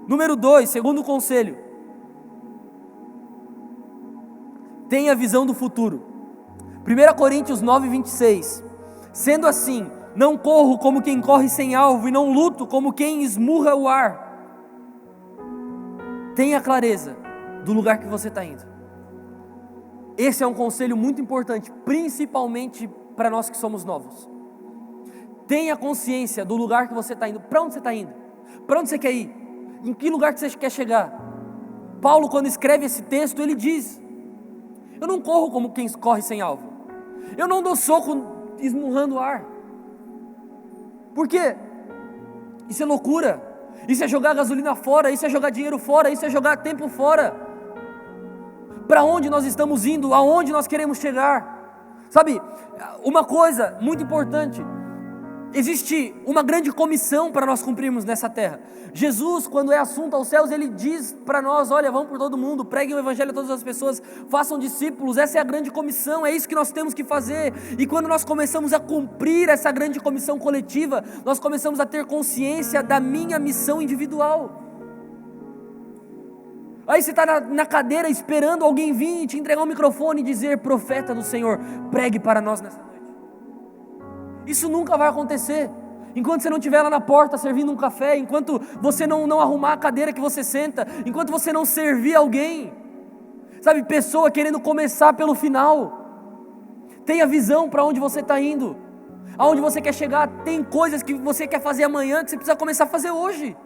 Número 2, segundo conselho, tenha visão do futuro. 1 Coríntios 9, 26. Sendo assim, não corro como quem corre sem alvo, e não luto como quem esmurra o ar. Tenha clareza do lugar que você está indo. Esse é um conselho muito importante, principalmente para nós que somos novos. Tenha consciência do lugar que você está indo. Para onde você está indo? Para onde você quer ir? Em que lugar que você quer chegar? Paulo, quando escreve esse texto, ele diz: eu não corro como quem corre sem alvo. Eu não dou soco esmurrando o ar. Por quê? Isso é loucura. Isso é jogar gasolina fora. Isso é jogar dinheiro fora. Isso é jogar tempo fora. Para onde nós estamos indo? Aonde nós queremos chegar? Sabe, uma coisa muito importante, existe uma grande comissão para nós cumprirmos nessa terra. Jesus, quando é assunto aos céus, ele diz para nós: olha, vão por todo mundo, preguem o evangelho a todas as pessoas, façam discípulos. Essa é a grande comissão, é isso que nós temos que fazer. E quando nós começamos a cumprir essa grande comissão coletiva, nós começamos a ter consciência da minha missão individual. Aí você está na cadeira esperando alguém vir e te entregar um microfone e dizer: profeta do Senhor, pregue para nós nessa noite. Isso nunca vai acontecer. enquanto você não estiver lá na porta servindo um café, enquanto você não arrumar a cadeira que você senta, enquanto você não servir alguém. Sabe, pessoa querendo começar pelo final. Tenha visão para onde você está indo, aonde você quer chegar. Tem coisas que você quer fazer amanhã que você precisa começar a fazer hoje.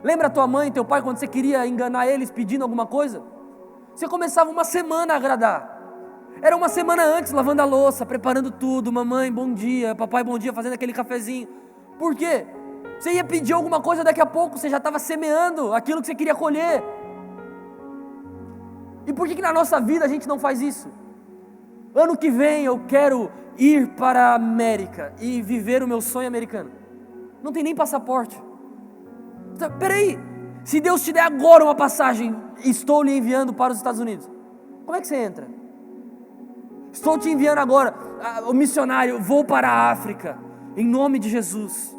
Lembra tua mãe e teu pai quando você queria enganar eles pedindo alguma coisa? Você começava uma semana a agradar. Era uma semana antes, lavando a louça, preparando tudo. Mamãe, bom dia. Papai, bom dia, fazendo aquele cafezinho. Por quê? Você ia pedir alguma coisa, daqui a pouco você já estava semeando aquilo que você queria colher. E por que na nossa vida a gente não faz isso? Ano que vem eu quero ir para a América e viver o meu sonho americano. Não tem nem passaporte. Peraí, se Deus te der agora uma passagem, estou lhe enviando para os Estados Unidos, como é que você entra? Estou te enviando agora, o missionário, vou para a África, em nome de Jesus.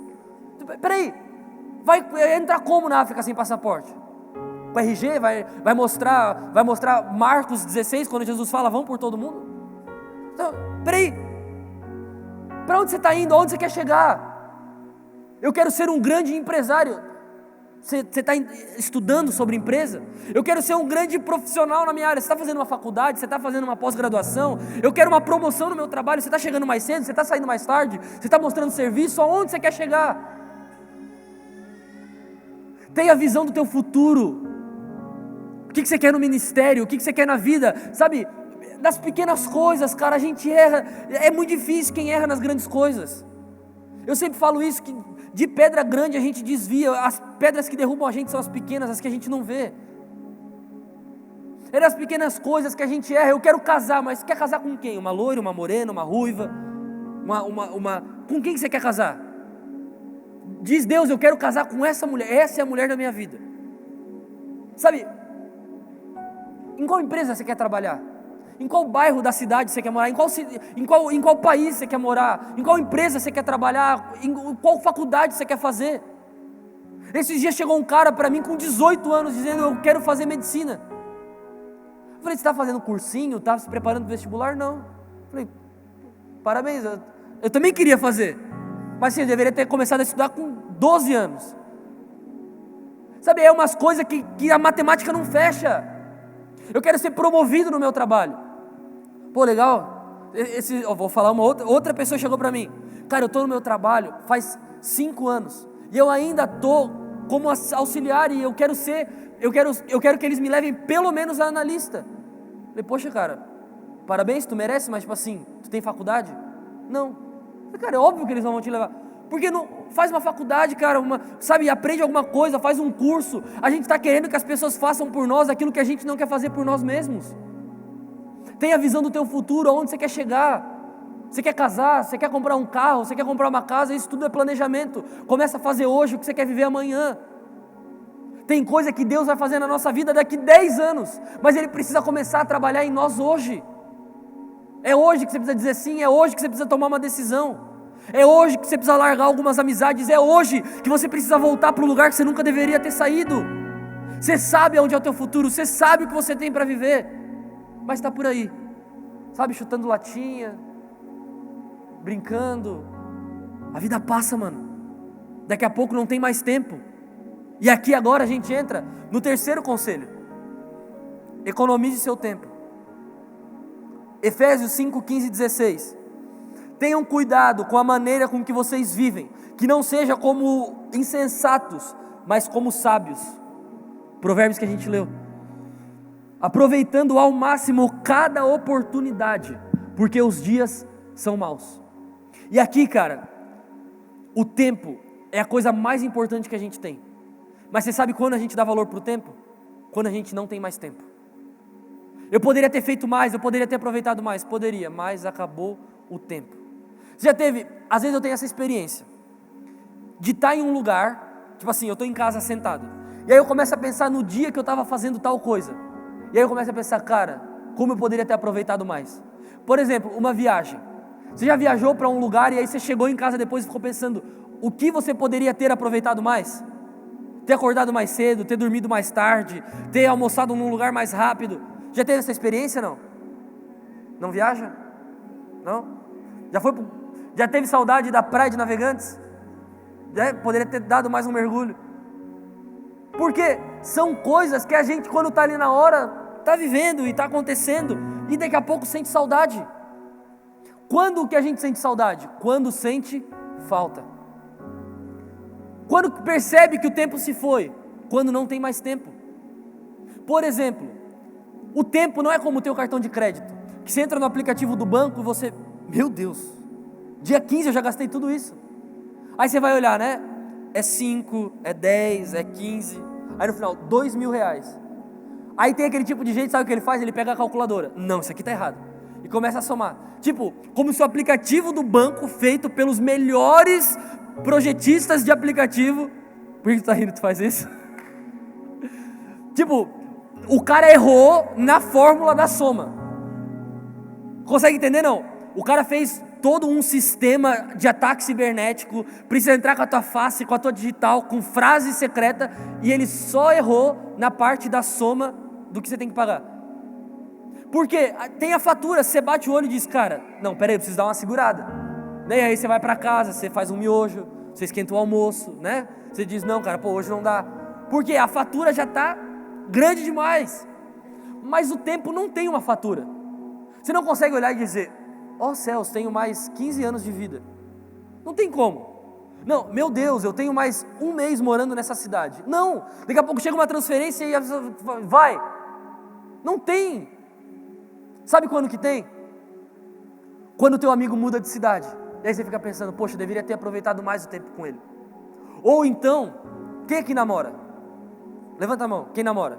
Peraí, vai entrar como na África sem passaporte? O RG vai mostrar Marcos 16, quando Jesus fala, vão por todo mundo? Então, peraí, para onde você está indo? Aonde você quer chegar? Eu quero ser um grande empresário. Você está estudando sobre empresa? Eu quero ser um grande profissional na minha área. Você está fazendo uma faculdade? Você está fazendo uma pós-graduação? Eu quero uma promoção no meu trabalho. Você está chegando mais cedo? Você está saindo mais tarde? Você está mostrando serviço? Aonde você quer chegar? Tenha a visão do teu futuro. O que você quer no ministério? O que você quer na vida? Sabe, das pequenas coisas, cara, a gente erra. É muito difícil quem erra nas grandes coisas. Eu sempre falo isso, que de pedra grande a gente desvia. As pedras que derrubam a gente são as pequenas, as que a gente não vê. É das pequenas coisas que a gente erra. Eu quero casar, mas quer casar com quem? Uma loira, uma morena, uma ruiva? Com quem você quer casar? Diz Deus, eu quero casar com essa mulher. Essa é a mulher da minha vida. Sabe, em qual empresa você quer trabalhar? Em qual bairro da cidade você quer morar? Em qual país você quer morar? Em qual empresa você quer trabalhar? Em qual faculdade você quer fazer? Esses dias chegou um cara para mim com 18 anos dizendo, eu quero fazer medicina. Eu falei, você está fazendo cursinho? Está se preparando para o vestibular? Não. Eu falei, parabéns, eu também queria fazer. Mas sim, eu deveria ter começado a estudar com 12 anos. Sabe, é umas coisas que a matemática não fecha. Eu quero ser promovido no meu trabalho. Pô, legal. Eu vou falar outra pessoa chegou para mim. Cara, eu estou no meu trabalho faz 5 anos. E eu ainda estou como auxiliar e eu quero que eles me levem pelo menos a analista. Eu falei, poxa, cara, parabéns, tu merece, mas tipo assim, tu tem faculdade? Não. Eu falei, cara, é óbvio que eles não vão te levar. Porque não faz uma faculdade, cara, sabe, aprende alguma coisa, faz um curso. A gente está querendo que as pessoas façam por nós aquilo que a gente não quer fazer por nós mesmos. Tenha a visão do teu futuro, aonde você quer chegar. Você quer casar, você quer comprar um carro, você quer comprar uma casa, isso tudo é planejamento. Começa a fazer hoje o que você quer viver amanhã. Tem coisa que Deus vai fazer na nossa vida daqui 10 anos, mas Ele precisa começar a trabalhar em nós hoje. É hoje que você precisa dizer sim, é hoje que você precisa tomar uma decisão. É hoje que você precisa largar algumas amizades, é hoje que você precisa voltar para o lugar que você nunca deveria ter saído. Você sabe onde é o teu futuro, você sabe o que você tem para viver, mas está por aí, sabe, chutando latinha, brincando. A vida passa, mano. Daqui a pouco não tem mais tempo. E aqui agora a gente entra no terceiro conselho: economize seu tempo. Efésios 5, 15 e 16. Tenham cuidado com a maneira com que vocês vivem, que não seja como insensatos, mas como sábios. Provérbios que a gente leu. Aproveitando ao máximo cada oportunidade, porque os dias são maus. E aqui, cara, o tempo é a coisa mais importante que a gente tem. Mas você sabe quando a gente dá valor para o tempo? Quando a gente não tem mais tempo. Eu poderia ter feito mais, eu poderia ter aproveitado mais, poderia, mas acabou o tempo. Você já teve, às vezes eu tenho essa experiência, de estar em um lugar, tipo assim, eu estou em casa sentado, e aí eu começo a pensar no dia que eu estava fazendo tal coisa, e aí eu começo a pensar, cara, como eu poderia ter aproveitado mais. Por exemplo, uma viagem. Você já viajou para um lugar e aí você chegou em casa depois e ficou pensando, o que você poderia ter aproveitado mais? Ter acordado mais cedo, ter dormido mais tarde, ter almoçado num lugar mais rápido. Já teve essa experiência, não? Não viaja? Não? Já foi Já teve saudade da praia de Navegantes? Poderia ter dado mais um mergulho. Porque são coisas que a gente, quando está ali na hora, está vivendo e está acontecendo, e daqui a pouco sente saudade. Quando que a gente sente saudade? Quando sente falta. Quando percebe que o tempo se foi? Quando não tem mais tempo. Por exemplo, o tempo não é como o teu cartão de crédito, que você entra no aplicativo do banco e você, meu Deus, dia 15 eu já gastei tudo isso. Aí você vai olhar, né? É 5, é 10, é 15, aí no final, R$2.000. Aí tem aquele tipo de gente, sabe o que ele faz? Ele pega a calculadora, não, isso aqui está errado, e começa a somar. Tipo, como se o aplicativo do banco, feito pelos melhores projetistas de aplicativo, por que tu tá rindo, tu faz isso? Tipo, o cara errou na fórmula da soma. Consegue entender não? O cara fez todo um sistema de ataque cibernético, precisa entrar com a tua face, com a tua digital, com frase secreta, e ele só errou na parte da soma do que você tem que pagar. Porque tem a fatura, você bate o olho e diz, cara, não, peraí, eu preciso dar uma segurada. E aí você vai para casa, você faz um miojo, você esquenta o almoço, né? Você diz, não cara, pô, hoje não dá. Porque a fatura já está grande demais. Mas o tempo não tem uma fatura. Você não consegue olhar e dizer, ó céus, tenho mais 15 anos de vida. Não tem como. Não, meu Deus, eu tenho mais um mês morando nessa cidade. Não, daqui a pouco chega uma transferência e a pessoa vai. Não tem. Sabe quando que tem? Quando o teu amigo muda de cidade. E aí você fica pensando, poxa, eu deveria ter aproveitado mais o tempo com ele. Ou então, quem aqui namora? Levanta a mão, quem namora?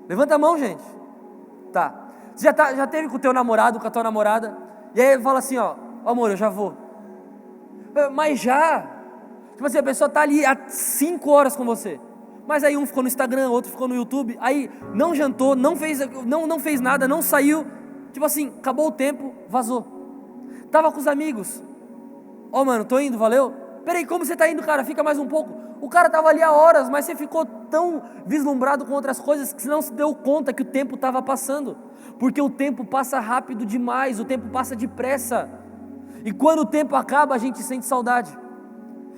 Levanta a mão, gente. Tá. Você já teve com o teu namorado, com a tua namorada, e aí ele fala assim, ó, amor, eu já vou. Mas já. Tipo assim, a pessoa tá ali há 5 horas com você. Mas aí um ficou no Instagram, outro ficou no YouTube, aí não jantou, não fez nada, não saiu. Tipo assim, acabou o tempo, vazou. Tava com os amigos. Ó, mano, tô indo, valeu? Peraí, como você tá indo, cara? Fica mais um pouco. O cara tava ali há horas, mas você ficou tão vislumbrado com outras coisas que você não se deu conta que o tempo estava passando. Porque o tempo passa rápido demais, o tempo passa depressa. E quando o tempo acaba, a gente sente saudade.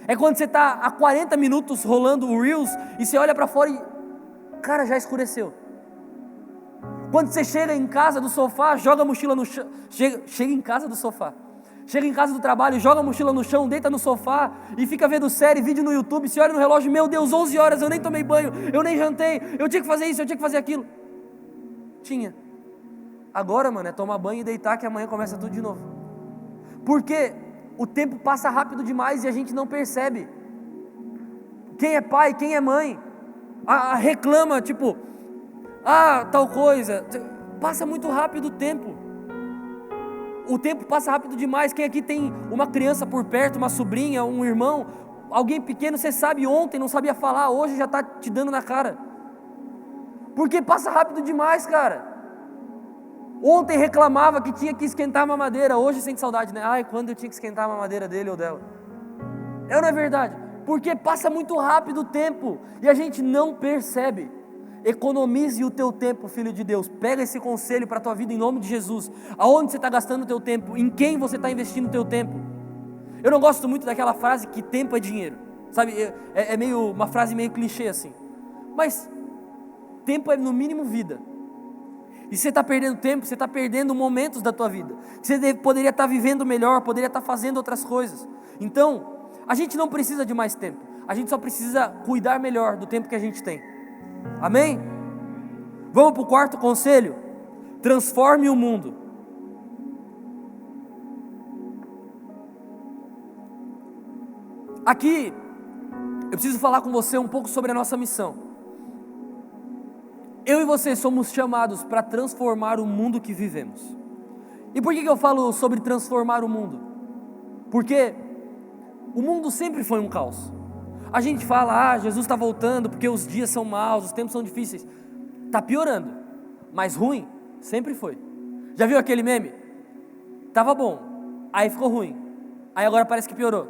É quando você está há 40 minutos rolando o Reels e você olha para fora e, cara, já escureceu. Quando você chega em casa do sofá, joga a mochila no chão, chega em casa do sofá, chega em casa do trabalho, joga a mochila no chão, deita no sofá e fica vendo série, vídeo no YouTube, você olha no relógio, meu Deus, 11 horas, eu nem tomei banho, eu nem jantei, eu tinha que fazer isso, eu tinha que fazer aquilo. Tinha. Agora, mano, é tomar banho e deitar que amanhã começa tudo de novo. Porque o tempo passa rápido demais e a gente não percebe. Quem é pai, quem é mãe, reclama, tipo, tal coisa. Passa muito rápido o tempo. O tempo passa rápido demais. Quem aqui tem uma criança por perto, uma sobrinha, um irmão, alguém pequeno, você sabe, ontem não sabia falar, hoje já está te dando na cara. Porque passa rápido demais, cara. Ontem reclamava que tinha que esquentar a mamadeira, hoje sente saudade, né? Ai, quando eu tinha que esquentar a mamadeira dele ou dela. É ou não é verdade? Porque passa muito rápido o tempo e a gente não percebe. Economize o teu tempo, filho de Deus. Pega esse conselho para a tua vida em nome de Jesus. Aonde você está gastando o teu tempo? Em quem você está investindo o teu tempo? Eu não gosto muito daquela frase que tempo é dinheiro. Sabe, é meio uma frase meio clichê assim. Mas tempo é no mínimo vida. E se você está perdendo tempo, você está perdendo momentos da tua vida. Você poderia estar vivendo melhor, poderia estar fazendo outras coisas. Então, a gente não precisa de mais tempo. A gente só precisa cuidar melhor do tempo que a gente tem. Amém? Vamos para o quarto conselho? Transforme o mundo. Aqui, eu preciso falar com você um pouco sobre a nossa missão. Eu e você somos chamados para transformar o mundo que vivemos. E por que eu falo sobre transformar o mundo? Porque o mundo sempre foi um caos. A gente fala, Jesus está voltando porque os dias são maus, os tempos são difíceis. Está piorando, mas ruim sempre foi. Já viu aquele meme? Tava bom, aí ficou ruim, aí agora parece que piorou.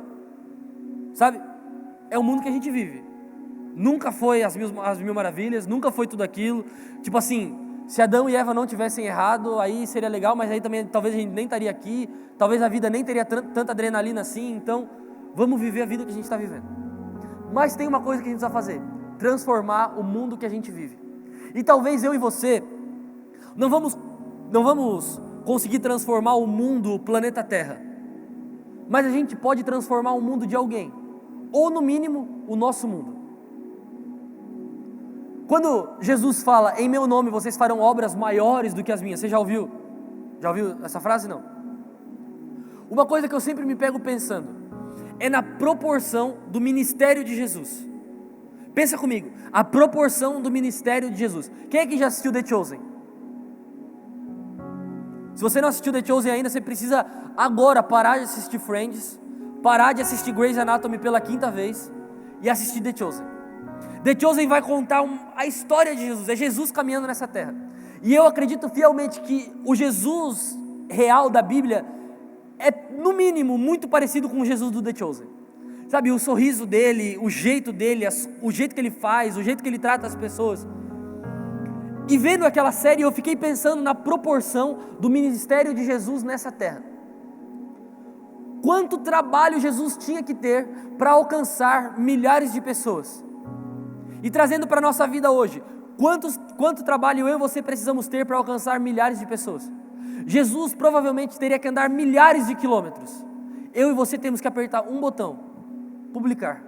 Sabe? É o mundo que a gente vive. Nunca foi as mil maravilhas, nunca foi tudo aquilo. Tipo assim, Se Adão e Eva não tivessem errado, aí seria legal, mas aí também talvez a gente nem estaria aqui, talvez a vida nem teria tanta adrenalina assim, então vamos viver a vida que a gente está vivendo. Mas tem uma coisa que a gente precisa fazer: transformar o mundo que a gente vive. E talvez eu e você não vamos conseguir transformar o mundo, o planeta Terra, mas a gente pode transformar o mundo de alguém, ou no mínimo o nosso mundo. Quando Jesus fala, em meu nome vocês farão obras maiores do que as minhas, você já ouviu? Já ouviu essa frase? Não. Uma coisa que eu sempre me pego pensando é na proporção do ministério de Jesus. Pensa comigo, a proporção do ministério de Jesus. Quem é que já assistiu The Chosen? Se você não assistiu The Chosen ainda, você precisa agora parar de assistir Friends, parar de assistir Grey's Anatomy pela 5ª vez e assistir The Chosen. The Chosen vai contar a história de Jesus, é Jesus caminhando nessa terra. E eu acredito fielmente que o Jesus real da Bíblia é, no mínimo, muito parecido com o Jesus do The Chosen. Sabe, o sorriso dele, o jeito dele, o jeito que ele faz, o jeito que ele trata as pessoas. E vendo aquela série, eu fiquei pensando na proporção do ministério de Jesus nessa terra. Quanto trabalho Jesus tinha que ter para alcançar milhares de pessoas. E trazendo para a nossa vida hoje, quanto trabalho eu e você precisamos ter para alcançar milhares de pessoas? Jesus provavelmente teria que andar milhares de quilômetros. Eu e você temos que apertar um botão, publicar.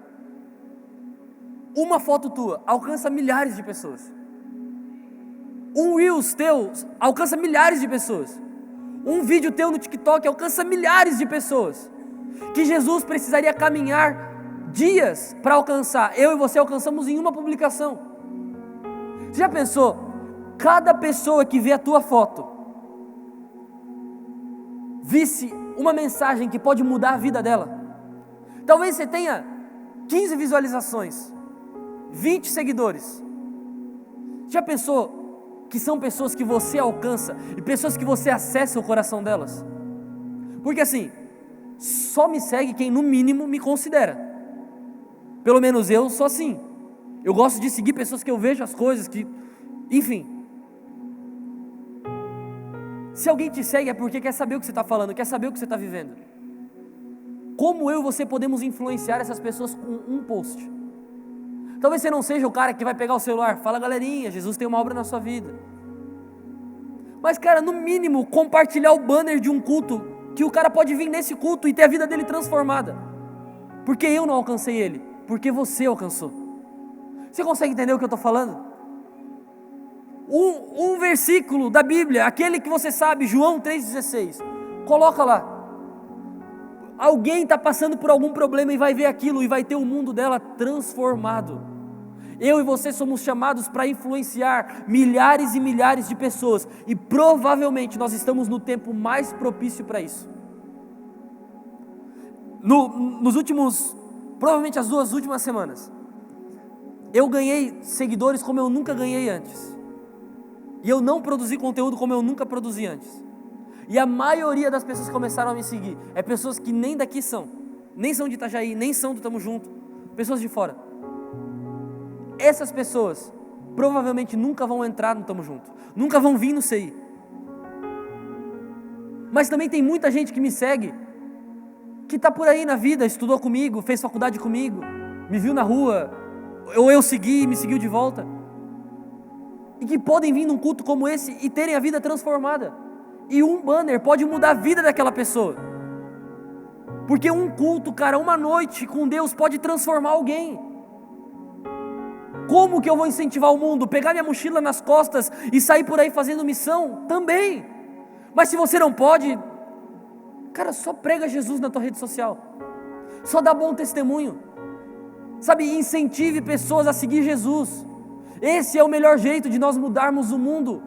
Uma foto tua alcança milhares de pessoas. Um Reels teu alcança milhares de pessoas. Um vídeo teu no TikTok alcança milhares de pessoas. Que Jesus precisaria caminhar dias para alcançar, eu e você alcançamos em uma publicação. Você já pensou? Cada pessoa que vê a tua foto visse uma mensagem que pode mudar a vida dela. Talvez você tenha 15 visualizações, 20 seguidores. Já pensou que são pessoas que você alcança e pessoas que você acessa o coração delas? Porque assim, só me segue quem no mínimo me considera. Pelo menos eu sou assim. Eu gosto de seguir pessoas que eu vejo as coisas, que, enfim. Se alguém te segue é porque quer saber o que você está falando, quer saber o que você está vivendo. Como eu e você podemos influenciar essas pessoas com um post? Talvez você não seja o cara que vai pegar o celular, fala galerinha, Jesus tem uma obra na sua vida. Mas cara, no mínimo, compartilhar o banner de um culto, que o cara pode vir nesse culto e ter a vida dele transformada. Porque eu não alcancei ele, porque você alcançou. Você consegue entender o que eu estou falando? Um versículo da Bíblia, aquele que você sabe, João 3,16, coloca lá. Alguém está passando por algum problema e vai ver aquilo e vai ter o mundo dela transformado. Eu e você somos chamados para influenciar milhares e milhares de pessoas, e provavelmente nós estamos no tempo mais propício para isso. Nos últimos, provavelmente as 2 últimas semanas, eu ganhei seguidores como eu nunca ganhei antes, e eu não produzi conteúdo como eu nunca produzi antes, e a maioria das pessoas que começaram a me seguir, é pessoas que nem daqui são, nem são de Itajaí, nem são do Tamo Junto, pessoas de fora. Essas pessoas provavelmente nunca vão entrar no Tamo Junto, nunca vão vir no CI. Mas também tem muita gente que me segue, que está por aí na vida, estudou comigo, fez faculdade comigo, me viu na rua, ou eu segui, me seguiu de volta, e que podem vir num culto como esse e terem a vida transformada. E um banner pode mudar a vida daquela pessoa, porque um culto, cara, uma noite com Deus pode transformar alguém. Como que eu vou incentivar o mundo? Pegar minha mochila nas costas e sair por aí fazendo missão? Também. Mas se você não pode, cara, só prega Jesus na tua rede social, só dá bom testemunho, sabe, incentive pessoas a seguir Jesus. Esse é o melhor jeito de nós mudarmos o mundo.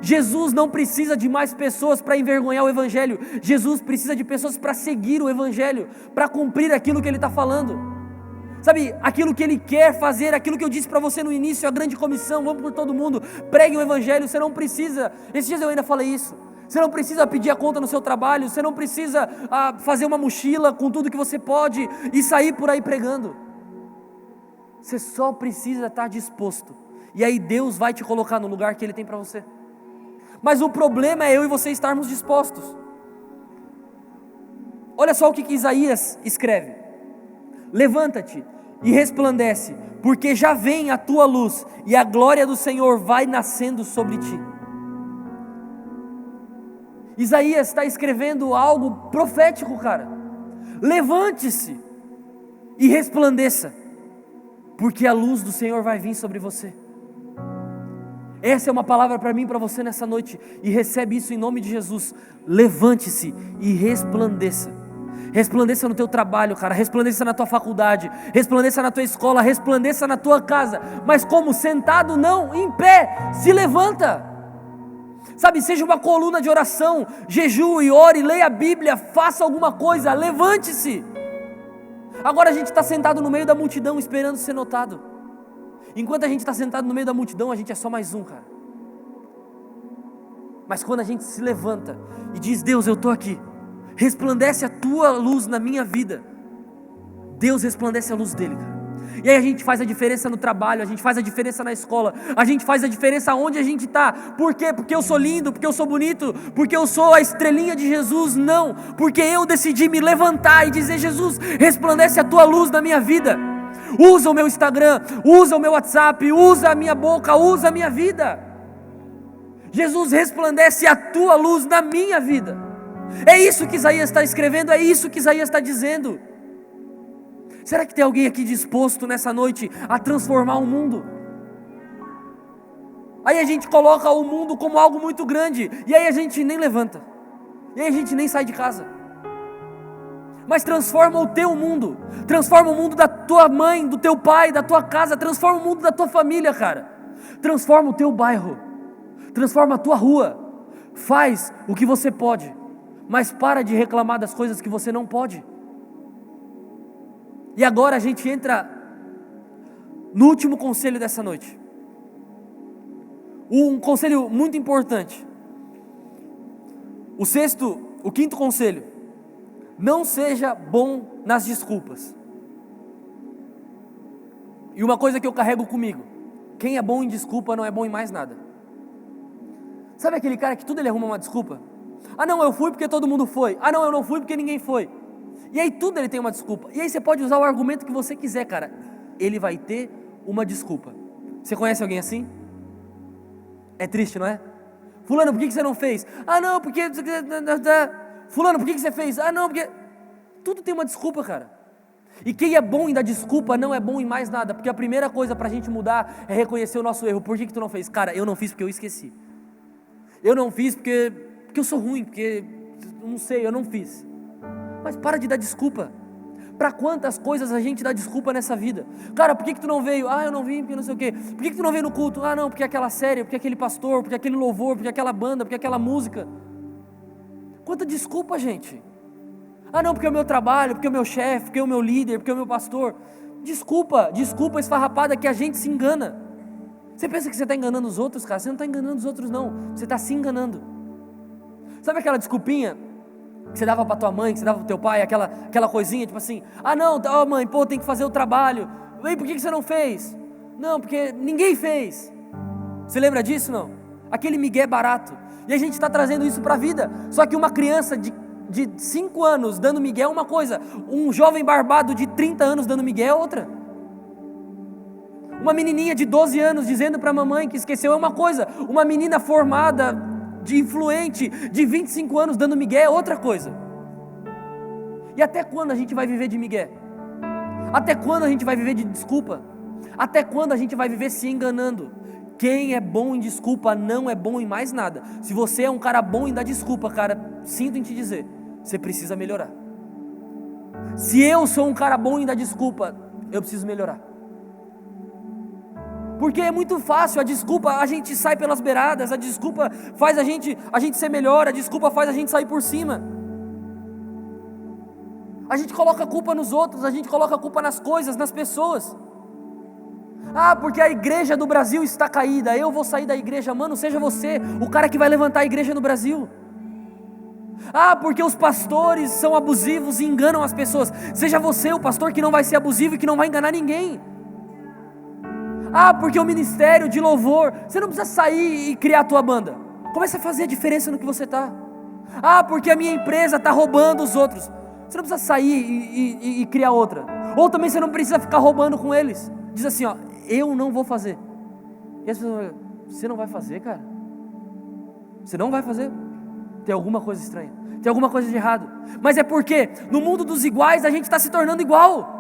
Jesus não precisa de mais pessoas para envergonhar o Evangelho, Jesus precisa de pessoas para seguir o Evangelho, para cumprir aquilo que Ele está falando. Sabe, aquilo que Ele quer fazer, aquilo que eu disse para você no início, a grande comissão, vamos por todo mundo, pregue o Evangelho. Você não precisa, esses dias eu ainda falei isso, você não precisa pedir a conta no seu trabalho, você não precisa fazer uma mochila com tudo que você pode e sair por aí pregando. Você só precisa estar disposto, e aí Deus vai te colocar no lugar que Ele tem para você. Mas o problema é eu e você estarmos dispostos. Olha só o que Isaías escreve: levanta-te e resplandece, porque já vem a tua luz, e a glória do Senhor vai nascendo sobre ti. Isaías está escrevendo algo profético, cara. Levante-se e resplandeça, porque a luz do Senhor vai vir sobre você. Essa é uma palavra para mim e para você nessa noite, e recebe isso em nome de Jesus. Levante-se e resplandeça. Resplandeça no teu trabalho, cara, resplandeça na tua faculdade, resplandeça na tua escola, resplandeça na tua casa. Mas como? Sentado? Não, em pé, se levanta. Sabe, seja uma coluna de oração, jejue, ore, leia a Bíblia, faça alguma coisa, levante-se. Agora a gente está sentado no meio da multidão esperando ser notado. Enquanto a gente está sentado no meio da multidão, a gente é só mais um, cara. Mas quando a gente se levanta e diz: Deus, eu estou aqui, resplandece a tua luz na minha vida, Deus resplandece a luz dele, cara. E aí a gente faz a diferença no trabalho, a gente faz a diferença na escola, a gente faz a diferença onde a gente está. Por quê? Porque eu sou lindo, porque eu sou bonito, porque eu sou a estrelinha de Jesus? Não, porque eu decidi me levantar e dizer: Jesus, resplandece a tua luz na minha vida. Usa o meu Instagram, usa o meu WhatsApp, usa a minha boca, usa a minha vida. Jesus, resplandece a tua luz na minha vida. É isso que Isaías está escrevendo, é isso que Isaías está dizendo. Será que tem alguém aqui disposto nessa noite a transformar o mundo? Aí a gente coloca o mundo como algo muito grande, e aí a gente nem levanta, e aí a gente nem sai de casa. Mas transforma o teu mundo, transforma o mundo da tua mãe, do teu pai, da tua casa, transforma o mundo da tua família, cara. Transforma o teu bairro, transforma a tua rua. Faz o que você pode, mas para de reclamar das coisas que você não pode. E agora a gente entra no último conselho dessa noite. Um conselho muito importante. O quinto conselho: não seja bom nas desculpas. E uma coisa que eu carrego comigo: quem é bom em desculpa não é bom em mais nada. Sabe aquele cara que tudo ele arruma uma desculpa? Ah não, eu fui porque todo mundo foi. Ah não, eu não fui porque ninguém foi. E aí tudo ele tem uma desculpa. E aí você pode usar o argumento que você quiser, cara, ele vai ter uma desculpa. Você conhece alguém assim? É triste, não é? Fulano, por que você não fez? Ah não, porque... Fulano, por que você fez? Ah não, porque... Tudo tem uma desculpa, cara. E quem é bom em dar desculpa não é bom em mais nada. Porque a primeira coisa pra gente mudar é reconhecer o nosso erro. Por que tu não fez? Cara, eu não fiz porque eu esqueci. Eu não fiz porque eu sou ruim, porque... Não sei, eu não fiz. Mas para de dar desculpa. Para quantas coisas a gente dá desculpa nessa vida? Cara, por que tu não veio? Ah, eu não vim porque não sei o quê. Por que tu não veio no culto? Ah não, porque aquela série, porque aquele pastor, porque aquele louvor, porque aquela banda, porque aquela música. Quanta desculpa, gente. Ah não, porque é o meu trabalho, porque é o meu chefe, porque é o meu líder, porque é o meu pastor. Desculpa esfarrapada que a gente se engana. Você pensa que você está enganando os outros, cara? Você não está enganando os outros não, você está se enganando. Sabe aquela desculpinha que você dava para tua mãe, que você dava para teu pai, aquela coisinha, tipo assim: ah não, ó mãe, pô, tem que fazer o trabalho. E por que você não fez? Não, porque ninguém fez. Você lembra disso, não? Aquele migué barato. E a gente está trazendo isso para a vida. Só que uma criança de 5 anos dando migué é uma coisa, um jovem barbado de 30 anos dando migué é outra. Uma menininha de 12 anos dizendo para a mamãe que esqueceu é uma coisa. Uma menina formada, de influente, de 25 anos dando migué é outra coisa. E até quando a gente vai viver de migué? Até quando a gente vai viver de desculpa? Até quando a gente vai viver se enganando? Quem é bom em desculpa não é bom em mais nada. Se você é um cara bom em dar desculpa, cara, sinto em te dizer, você precisa melhorar. Se eu sou um cara bom em dar desculpa, eu preciso melhorar. Porque é muito fácil, a desculpa, a gente sai pelas beiradas, a desculpa faz a gente ser melhor, a desculpa faz a gente sair por cima. A gente coloca a culpa nos outros, a gente coloca a culpa nas coisas, nas pessoas. Ah, porque a igreja do Brasil está caída, eu vou sair da igreja. Mano, seja você o cara que vai levantar a igreja no Brasil. Ah, porque os pastores são abusivos e enganam as pessoas. Seja você o pastor que não vai ser abusivo e que não vai enganar ninguém. Ah, porque o ministério de louvor, você não precisa sair e criar a tua banda. Comece a fazer a diferença no que você está. Ah, porque a minha empresa está roubando os outros. Você não precisa sair e criar outra. Ou também você não precisa ficar roubando com eles. Diz assim, ó, eu não vou fazer. E as pessoas falam, você não vai fazer, cara? Você não vai fazer? Tem alguma coisa estranha, tem alguma coisa de errado. Mas é porque no mundo dos iguais a gente está se tornando igual.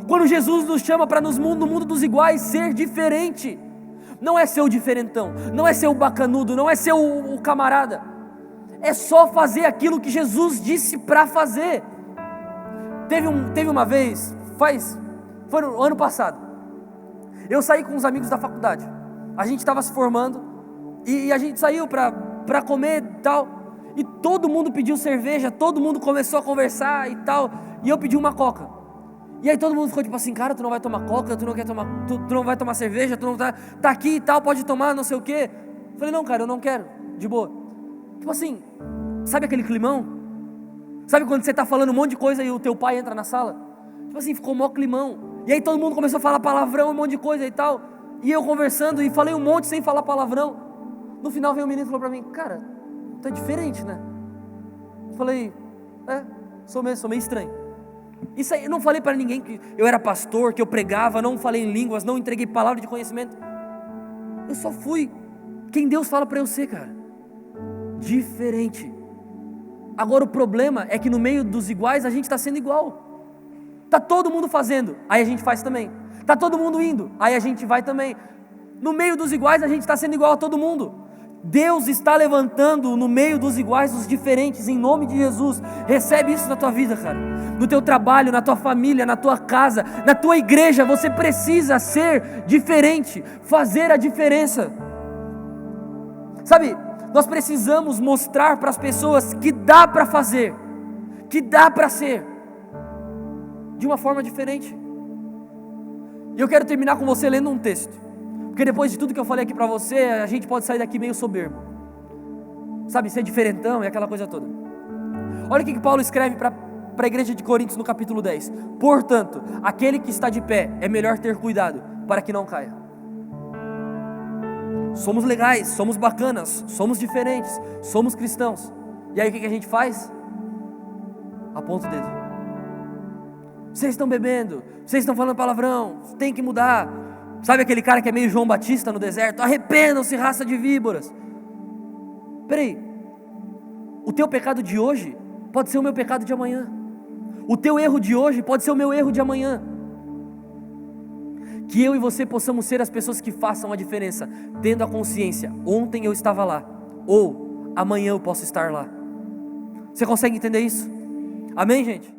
Quando Jesus nos chama para no mundo dos iguais ser diferente, não é ser o diferentão, não é ser o bacanudo, não é ser o camarada, é só fazer aquilo que Jesus disse para fazer. Teve uma vez, foi no ano passado, eu saí com uns amigos da faculdade, a gente estava se formando, e a gente saiu para comer e tal, e todo mundo pediu cerveja, todo mundo começou a conversar e tal, e eu pedi uma coca, e aí todo mundo ficou tipo assim, cara, tu não vai tomar coca, tu não vai tomar cerveja, tu não tá aqui e tal, pode tomar, não sei o quê. Eu falei, não cara, eu não quero, de boa. Tipo assim, sabe aquele climão? Sabe quando você está falando um monte de coisa e o teu pai entra na sala? Tipo assim, ficou mó climão. E aí todo mundo começou a falar palavrão, um monte de coisa e tal. E eu conversando e falei um monte sem falar palavrão. No final veio um menino e falou pra mim, cara, tu é diferente, né? Eu falei, sou meio estranho. Isso aí, eu não falei para ninguém que eu era pastor, que eu pregava, não falei em línguas, não entreguei palavra de conhecimento. Eu só fui quem Deus fala para eu ser, cara. Diferente. Agora o problema é que no meio dos iguais a gente está sendo igual. Está todo mundo fazendo, aí a gente faz também. Está todo mundo indo, aí a gente vai também. No meio dos iguais a gente está sendo igual a todo mundo. Deus está levantando no meio dos iguais os diferentes, em nome de Jesus. Recebe isso na tua vida, cara. No teu trabalho, na tua família, na tua casa, na tua igreja. Você precisa ser diferente, fazer a diferença. Sabe, nós precisamos mostrar para as pessoas que dá para fazer, que dá para ser, de uma forma diferente. E eu quero terminar com você lendo um texto, porque depois de tudo que eu falei aqui para você, a gente pode sair daqui meio soberbo, sabe, ser diferentão e aquela coisa toda. Olha o que Paulo escreve para a igreja de Coríntios no capítulo 10. Portanto, aquele que está de pé, é melhor ter cuidado, para que não caia. Somos legais, somos bacanas, somos diferentes, somos cristãos. E aí o que a gente faz? Aponta o dedo. Vocês estão bebendo, vocês estão falando palavrão, tem que mudar. Sabe aquele cara que é meio João Batista no deserto? Arrependam-se, raça de víboras. Peraí, o teu pecado de hoje pode ser o meu pecado de amanhã. O teu erro de hoje pode ser o meu erro de amanhã. Que eu e você possamos ser as pessoas que façam a diferença, tendo a consciência, ontem eu estava lá, ou amanhã eu posso estar lá. Você consegue entender isso? Amém, gente?